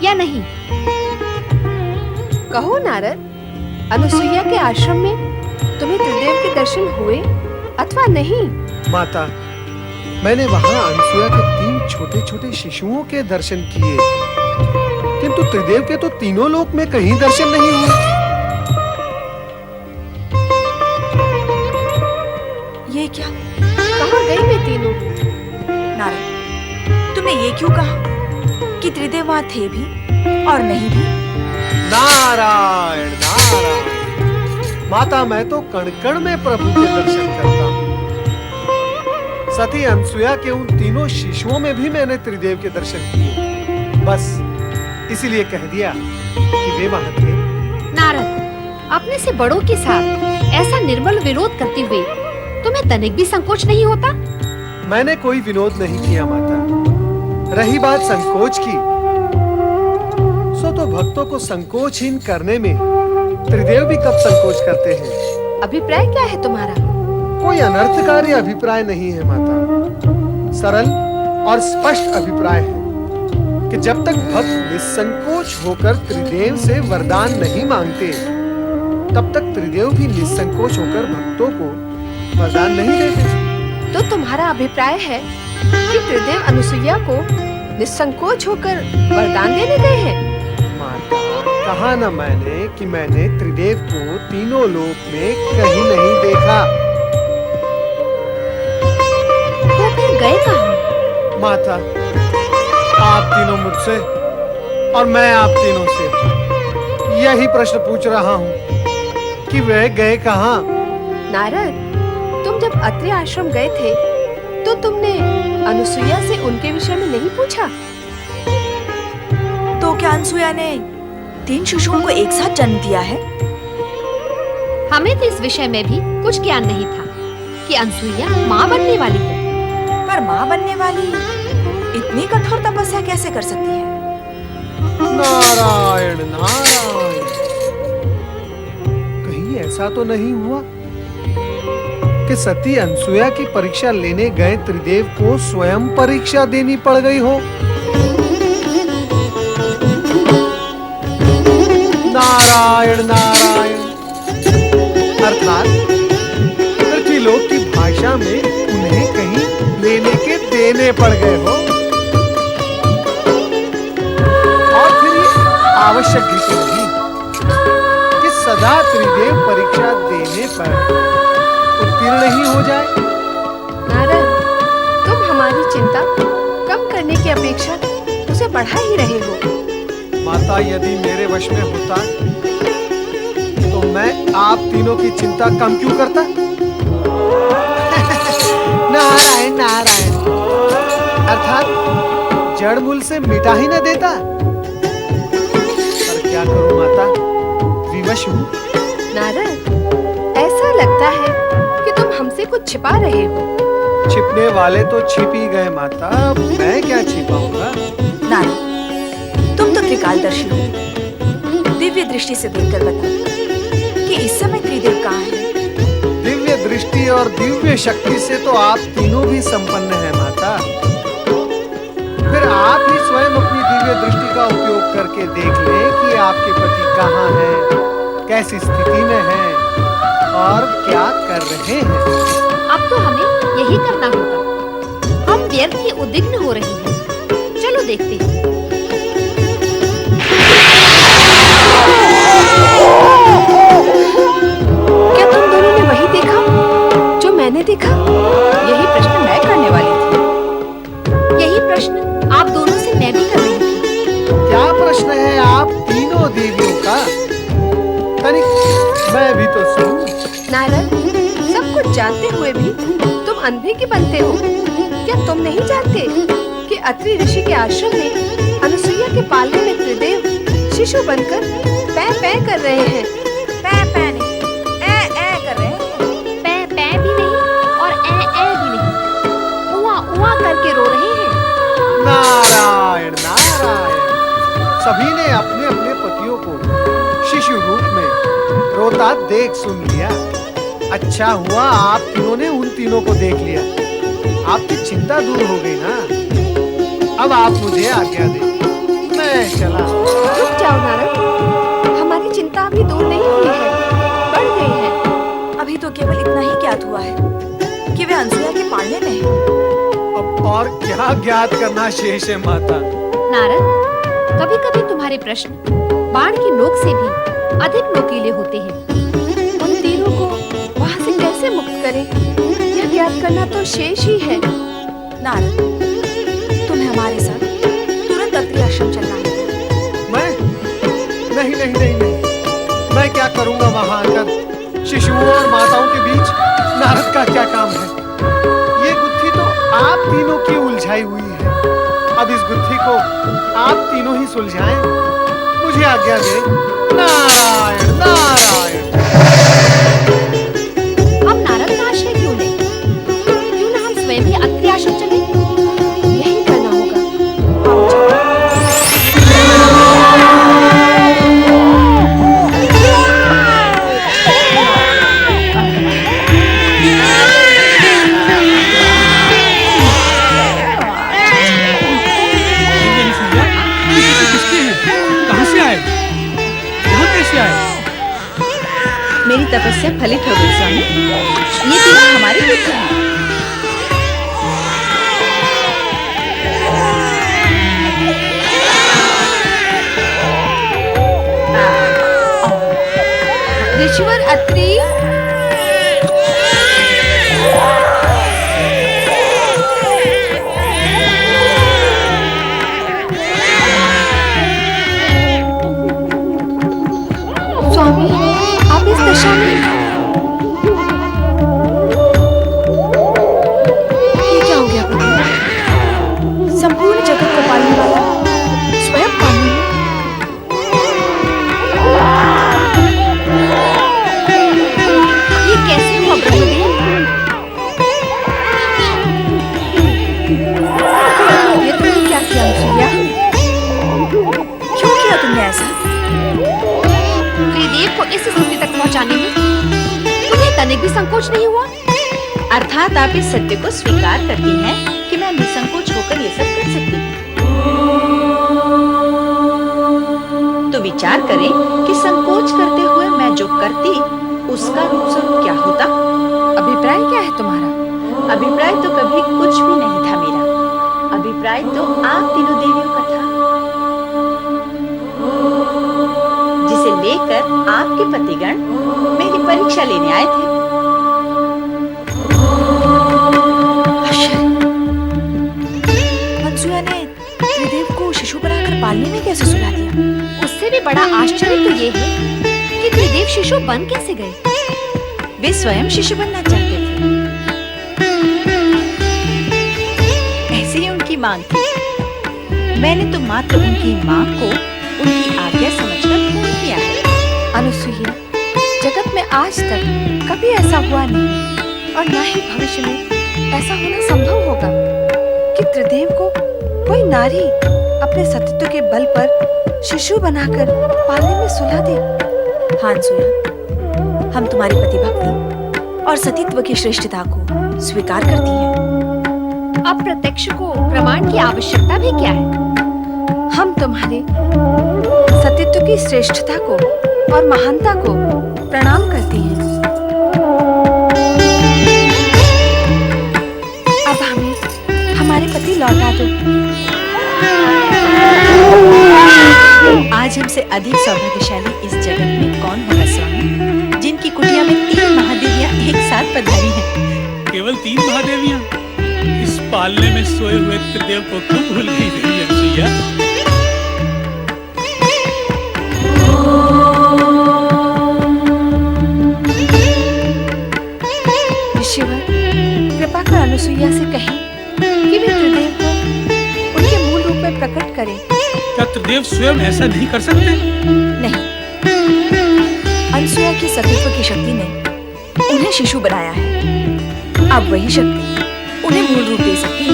या नहीं?
कहो नारद, अनुसुईया के आश्रम में तुम्हें त्रिदेव के दर्शन हुए अथवा नहीं?
माता, मैंने वहाँ अनुसुईया के 3 छोटे-छोटे शिशुओं के दर्शन किए, किंतु त्रिदेव के तो तीनों लोक में कहीं दर्शन नहीं हुए।
ये क्या?
कहाँ गए वे तीनों?
नारद, तुमने ये क्यों कहा कि त्रिदेव वहां थे भी और नहीं भी?
नारायण नारायण, माता मैं तो कण कण में प्रभु के दर्शन करता हूँ। सती अनसुया के उन तीनों शिशुओं में भी मैंने त्रिदेव के दर्शन किए, बस इसीलिए कह दिया कि वे वहां थे।
नारद, अपने से बड़ों के साथ ऐसा निर्मल विरोध करते हुए तुम्हें तनिक भी संकोच नहीं होता?
मैंने कोई विनोद नहीं किया माता। रही बात संकोच की, सो तो भक्तों को संकोचहीन करने में त्रिदेव भी कब संकोच करते हैं।
अभिप्राय क्या है तुम्हारा?
कोई अनर्थकारी अभिप्राय नहीं है माता, सरल और स्पष्ट अभिप्राय है कि जब तक भक्त निसंकोच होकर त्रिदेव से वरदान नहीं मांगते, तब तक त्रिदेव भी निसंकोच होकर भक्तों को वरदान नहीं देते।
तो तुम्हारा अभिप्राय है कि त्रिदेव अनुसुईया को निसंकोच होकर वरदान देने गए हैं?
माता, कहा न मैंने कि मैंने त्रिदेव को तीनों लोक में कहीं नहीं देखा।
तो फिर गए कहाँ?
माता, आप तीनों मुझसे और मैं आप तीनों से यही प्रश्न पूछ रहा हूँ कि वे गए कहाँ।
नारद, तुम जब अत्रि आश्रम गए थे तो तुमने अनुसुईया से उनके विषय में नहीं पूछा?
तो क्या अनसुया ने 3 शिशुओं को एक साथ जन्म दिया है?
हमें तो इस विषय में भी कुछ ज्ञान नहीं था कि अनसुईया माँ बनने वाली है।
पर माँ बनने वाली इतनी कठोर तपस्या कैसे कर सकती है?
नारायण नारायण, कहीं ऐसा तो नहीं हुआ कि सती अनसुया की परीक्षा लेने गए त्रिदेव को स्वयं परीक्षा देनी पड़ गई हो? नारायण नारायण, अर्थात पृथ्वीलोक की भाषा में उन्हें कहीं लेने के देने पड़ गए हो। और फिर ये आवश्यक भी तो नहीं कि सदा त्रिदेव परीक्षा देने पर उत्तीर्ण ही हो जाए।
नारद, तुम हमारी चिंता कम करने की अपेक्षा उसे बढ़ा ही रहे हो।
माता, यदि मेरे वश में होता तो मैं आप तीनों की चिंता कम क्यों करता? नारायण नारायण, अर्थात जड़ मूल से मिटा ही न देता। पर क्या करूं माता, विवश हूं।
नारद, ऐसा लगता है कि तुम हमसे कुछ छिपा रहे हो।
छिपने वाले तो छिप ही गए माता, अब मैं क्या छिपाऊंगा।
नारद, तुम तो त्रिकालदर्शी हो। दिव्य दृष्टि से देखकर बताओ कि इस समय त्रिदेव कहाँ है?
दिव्य दृष्टि और दिव्य शक्ति से तो आप तीनों भी संपन्न हैं माता। फिर आप ही स्वयं अपनी दिव्य दृष्टि का उपयोग करके देख लें कि आपके पति कहाँ हैं, कैसी स्थिति में हैं और क्या कर रहे हैं।
अब तो हमें यही करना होगा। हम व्यर्थ ही उद्विग्न हो रही हैं। चलो देखते हैं।
क्या तुम दोनों ने वही देखा जो मैंने देखा? यही प्रश्न मैं करने वाली थी।
यही प्रश्न आप दोनों से मैं भी कर रही थी।
क्या प्रश्न है आप तीनों देवियों का? तनिक मैं भी तो सुनूं।
नारद, सब कुछ जानते हुए भी तुम अंधे की बनते हो। क्या तुम नहीं जानते कि अत्रि ऋषि के आश्रम में अनुसुईया के पालने में त्रिदेव शिशु बनकर पै पै कर रहे हैं?
पै पै नहीं, ए कर रहे हैं।
पै पै भी नहीं और ए भी नहीं, उआ उआ करके रो रहे हैं।
नारायण नारायण, सभी ने अपने अपने पतियों को शिशु रूप में रोता देख सुन लिया। अच्छा हुआ आप तीनों ने उन तीनों को देख लिया, आपकी चिंता दूर हो गई ना। अब आप मुझे आज्ञा दें, मैं चला।
रुक जाओ नारद, हमारी चिंता अभी दूर नहीं हुई है, बढ़ गई है।
अभी तो केवल इतना ही ज्ञात हुआ है कि वे अनसुया के पालने में हैं।
अब और क्या ज्ञात करना शेष है माता।
नारद, कभी कभी तुम्हारे प्रश्न बाण की नोक से भी अधिक नोकीले होते हैं।
उन तीनों को वहां से कैसे मुक्त करें, यह ज्ञात करना तो शेष ही है।
नारद, तुम्हें हमारे साथ तुरंत अत्रि आश्रम चलना होगा।
मैं नहीं नहीं नहीं नहीं, मैं क्या करूंगा वहां आकर? शिशुओं और माताओं के बीच नारद का क्या काम है? ये गुत्थी तो आप तीनों की उलझाई हुई है। अब इस गुत्थी को आप तीनों ही सुलझाएं। मुझे आज्ञा दे। नारायण नारायण।
हम नारद का आश्रय क्यों लें? क्यों ना हम स्वयं ही अत्रि आश्रम चलें?
यही करना होगा।
देवी अनुसुईया, ये कैसे किसके हैं? कहाँ से आए? यहाँ कैसे आए?
मेरी तपस्या फलित हो गई स्वामी। ये तीनों हमारे पुत्र हैं।
ऋषिवर अत्रि, स्वामी आप इस दशा में, ये क्या हो गया?
संपूर्ण जगत को पालने वाला स्वयं पानी में।
ये कैसे हुआ ब्रह्मदेव?
ये तुमने क्या किया अनुसुईया? क्यों किया तुमने ऐसा?
त्रिदेव को इस स्थिति तक पहुंचाने में तुम्हें तनिक भी संकोच नहीं हुआ?
अर्थात आप इस सत्य को स्वीकार करती हैं कि मैं निसंकोच होकर ये सब कर सकती हूँ। तो विचार करें कि संकोच करते हुए मैं जो करती उसका रूप स्वरूप क्या होता।
अभिप्राय क्या है तुम्हारा?
अभिप्राय तो कभी कुछ भी नहीं था मेरा। अभिप्राय तो आप तीनों देवियों का था, जिसे लेकर आपके पतिगण मेरी परीक्षा लेने आए थे।
अनुसुईया ने त्रिदेव को शिशु बनाकर पालने में कैसे सुला दिया?
उससे भी बड़ा आश्चर्य तो ये है कि त्रिदेव शिशु बन कैसे गए?
वे स्वयं शिशु बनना चाहते थे। ऐसी ही उनकी मांग थी। मैंने तो मात्र उनकी मांग को उनकी आज्ञा समझकर पूर्ण किया है।
अनुसुईया, जगत में आज तक कभी ऐसा हुआ नहीं और ना ही भविष्य में ऐसा होना संभव होगा कि त्रिदेव को कोई नारी अपने सतीत्व के बल पर शिशु बनाकर पालने में सुला दे।
हाँ अनुसुईया, हम तुम्हारी प्रतिभक्ति और सतीत्व की श्रेष्ठता को स्वीकार करती हैं।
अब प्रत्यक्ष को प्रमाण की आवश्यकता भी क्या है?
हम तुम्हारे सतीत्व की श्रेष्ठता को और महानता को प्रणाम करती हैं। अब हमें हमारे पति लौटा दो।
आज हमसे अधिक सौभाग्यशाली इस जगत में कौन होगा स्वामी, जिनकी कुटिया में 3 महादेवियां एक साथ पधारी हैं।
केवल 3 महादेवियां? इस पालने में सोए हुए त्रिदेव को क्यों भूल गई देवी अनुसुईया?
ऋषिवर, कृपा कर अनुसुईया से कहें कि वे त्रिदेव को उनके मूल रूप में प्रकट करें।
क्या त्रिदेव स्वयं ऐसा नहीं कर सकते?
नहीं, अनुसुईया की सतीत्व की शक्ति ने उन्हें शिशु बनाया है। अब वही शक्ति उन्हें मूल रूप दे सकती है।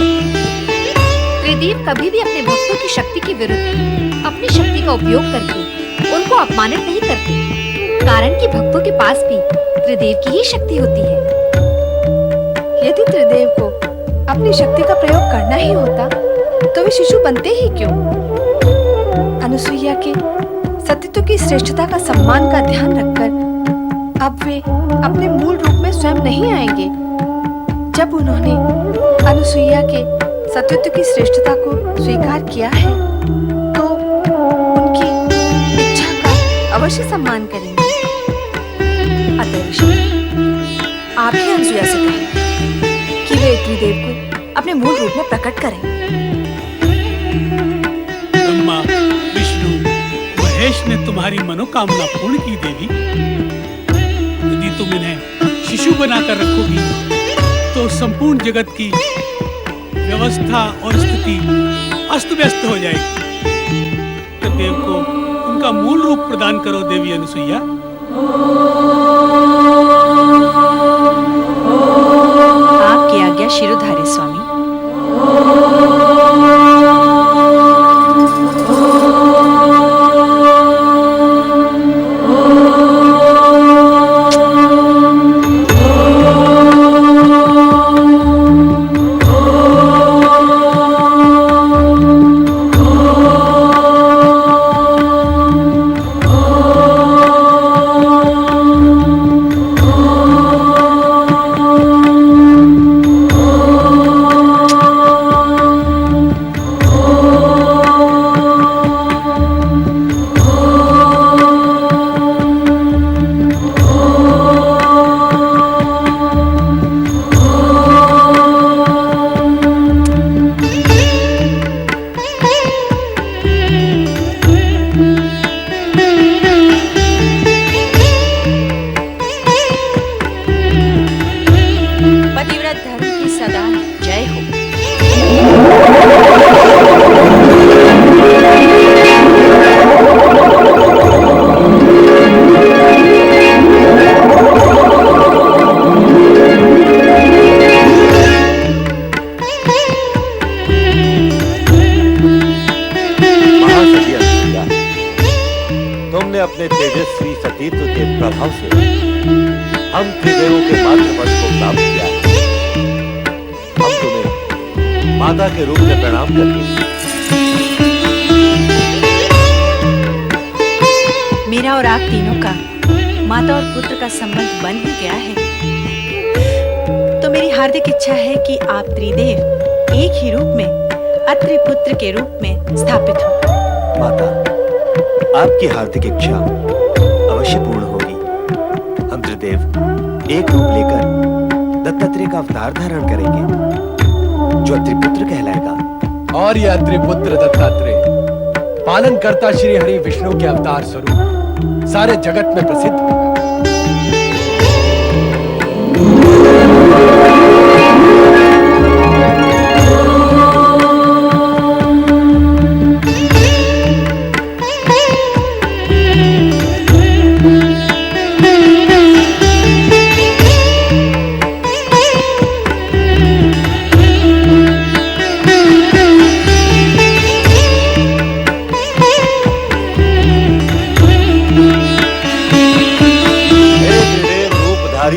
त्रिदेव कभी भी अपने भक्तों की शक्ति के विरुद्ध अपनी शक्ति का उपयोग करके उनको अपमानित नहीं करते, कारण कि भक्तों के पास भी त्रिदेव की ही शक्ति होती है।
यदि त्रिदेव को अपनी शक्ति का प्रयोग करना ही होता तो वे शिशु बनते ही क्यों? अनुसुईया के सतीत्व की श्रेष्ठता का सम्मान का ध्यान रखकर अब वे अपने मूल रूप में स्वयं नहीं आएंगे। जब उन्होंने अनुसुईया के सतीत्व की श्रेष्ठता को स्वीकार किया है तो अवश्य सम्मान करेंगे।
अतः ऋषि, आप ही अनसुया से कहें कि वे त्रिदेव को अपने मूल रूप में प्रकट करें।
ब्रह्मा, विष्णु, महेश ने तुम्हारी मनोकामना पूर्ण की देवी। यदि तुम इन्हें शिशु बनाकर रखोगी तो संपूर्ण जगत की व्यवस्था और स्थिति अस्त व्यस्त हो जाएगी। तो देव को उनका मूल रूप प्रदान करो देवी अनुसुईया।
आपकी आज्ञा शिरोधार्य स्वामी।
अपने तेजस्वी सतीत्व के प्रभाव से हम त्रिदेवों के मातृपद को प्राप्त किया है। हम तुम्हें माता के रूप में प्रणाम करते हैं।
मेरा और आप तीनों का माता और पुत्र का संबंध बन ही गया है, तो मेरी हार्दिक इच्छा है कि आप त्रिदेव एक ही रूप में अत्रि पुत्र के रूप में स्थापित हो।
माता, आपकी हार्दिक इच्छा अवश्य पूर्ण होगी। हम त्रिदेव एक रूप लेकर दत्तात्रेय का अवतार धारण करेंगे, जो अत्रिपुत्र कहलाएगा।
और यह अत्रिपुत्र दत्तात्रेय पालनकर्ता श्री हरि विष्णु के अवतार स्वरूप सारे जगत में प्रसिद्ध होगा।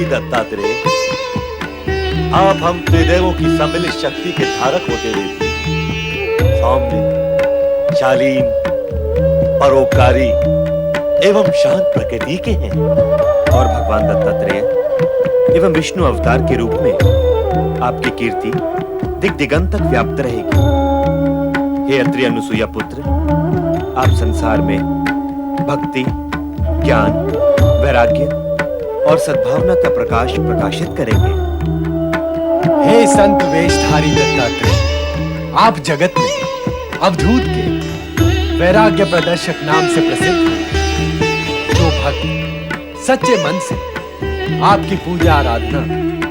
दत्तात्रेय, आप हम त्रिदेवों की सम्मिलित शक्ति के धारक होते हुए सौम्य, शालीन, परोपकारी एवं शांत प्रकृति के हैं।
और भगवान दत्तात्रेय एवं विष्णु अवतार के रूप में आपकी कीर्ति दिग दिगंत तक व्याप्त रहेगी। हे अत्रि अनुसुईया पुत्र, आप संसार में भक्ति, ज्ञान, वैराग्य और सद्भावना का प्रकाश प्रकाशित करेंगे।
हे संत वेशधारी दत्तात्रेय, आप जगत में अवधूत के वैराग्य प्रदर्शक नाम से प्रसिद्ध हैं। जो भक्त सच्चे मन से आपकी पूजा आराधना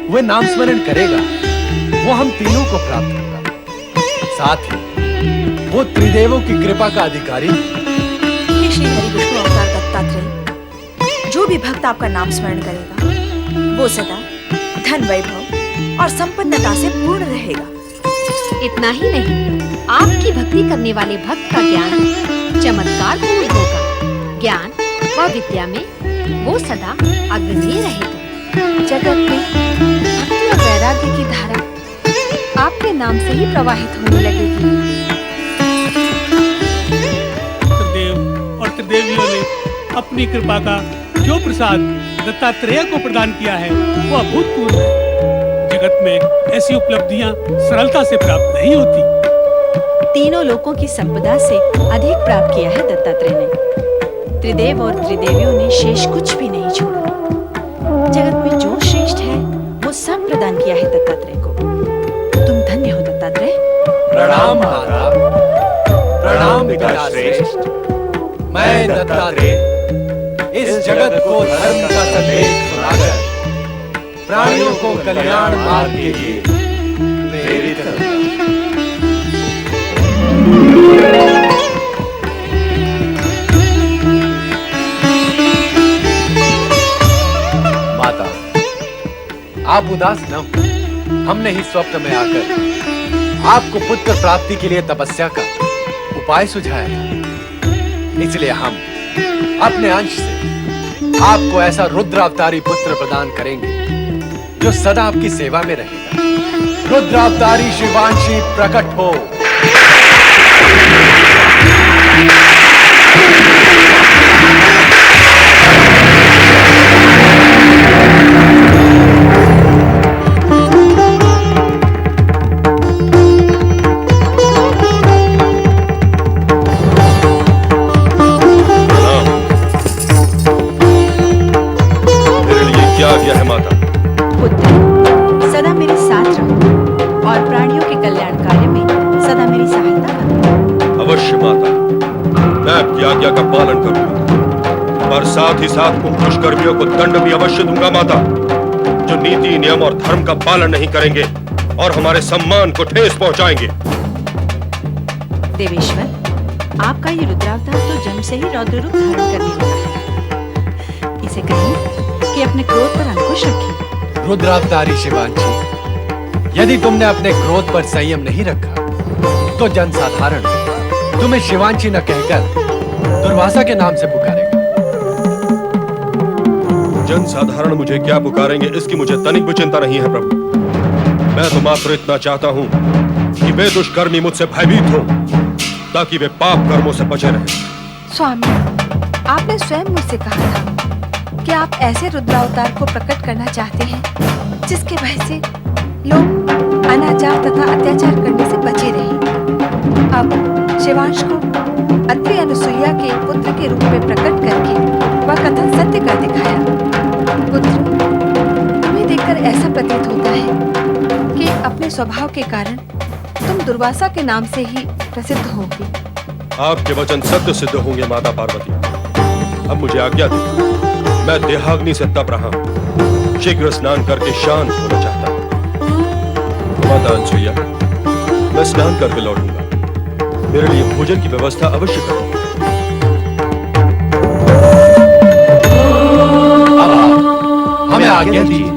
व नाम स्मरण करेगा, वो हम तीनों को प्राप्त होगा। साथ ही वो त्रिदेवों की कृपा का अधिकारी।
हे श्री हरि विष्णु अवतार दत्तात्रेय, जो भी भक्त आपका नाम स्मरण करेगा, वो सदा धन, वैभव और संपन्नता से पूर्ण रहेगा।
इतना ही नहीं, आपकी भक्ति करने वाले भक्त का ज्ञान चमत्कार पूर्ण होगा। ज्ञान व विद्या में वो सदा अग्रणी रहेगा।
जगत में भक्ति और वैराग्य की धारा आपके नाम से ही प्रवाहित होने लगेगी।
त्रिदेव और त्रिदेवियों ने अपनी कृपा का जो प्रसाद दत्तात्रेय को प्रदान किया है, वो अभूतपूर्व है। जगत में ऐसी उपलब्धियां सरलता से प्राप्त नहीं होती।
तीनों लोकों की संपदा से अधिक प्राप्त किया है दत्तात्रेय ने। त्रिदेव और त्रिदेवियों ने शेष कुछ भी नहीं छोड़ा। जगत में जो श्रेष्ठ है वो सब प्रदान किया है दत्तात्रेय को। तुम धन्य हो दत्तात्रेय।
प्रणाम माता, प्रणाम पिता श्रेष्ठ। मैं दत्तात्रेय इस जगत को धर्म का संदेश सुनाकर प्राणियों को कल्याण मार्ग के लिए प्रेरित करूंगा। माता, आप उदास न हो। हमने ही स्वप्न में आकर आपको पुत्र प्राप्ति के लिए तपस्या का उपाय सुझाया था। इसलिए हम अपने अंश से आपको ऐसा रुद्र अवतारी पुत्र प्रदान करेंगे जो सदा आपकी सेवा में रहेगा। रुद्र अवतारी शिवांशी प्रकट हो।
आज्ञा का पालन करूंगा, पर साथ ही साथ उन दुष्कर्मियों को दंड भी अवश्य दूंगा माता, जो नीति नियम और धर्म का पालन नहीं करेंगे और हमारे सम्मान को ठेस पहुंचाएंगे।
देवेश्वर, आपका ये रुद्रावतार तो जन्म से ही रौद्र रूप धारण करने लगा है। इसे कहिए कि अपने क्रोध पर अंकुश रखिए।
रुद्रावतारी शिवांशी, यदि तुमने अपने क्रोध पर संयम नहीं रखा तो जनसाधारण तुम्हें शिवांशी न कहकर दुर्वासा के नाम से पुकारेगा।
जनसाधारण मुझे क्या पुकारेंगे इसकी मुझे तनिक भी चिंता नहीं है प्रभु। मैं तो मात्र इतना चाहता हूं कि वे दुष्कर्मी मुझसे भयभीत हो, ताकि वे पाप कर्मों से बचे रहें।
स्वामी, आपने स्वयं मुझसे कहा था कि आप ऐसे रुद्रावतार को प्रकट करना चाहते हैं जिसके भय से लोग अनाचार तथा अत्याचार करने से बचे रहें। अब शिवांश को अत्रि अनुसुईया के पुत्र के रूप में प्रकट करके वह कथन सत्य कर दिखाया। पुत्र, तुम्हें देखकर ऐसा प्रतीत होता है कि अपने स्वभाव के कारण तुम दुर्वासा के नाम से ही प्रसिद्ध होगे।
आपके वचन सत्य सिद्ध होंगे माता पार्वती। अब मुझे आज्ञा दीजिए, मैं देहाग्नि से तप रहा हूँ, शीघ्र स्नान करके शांत होना चाहता हूँ। माता अनुसुईया, मैं स्नान करके लौटूंगा, मेरे लिए भोजन की व्यवस्था अवश्य करें।
हमें आज्ञा दीजिए।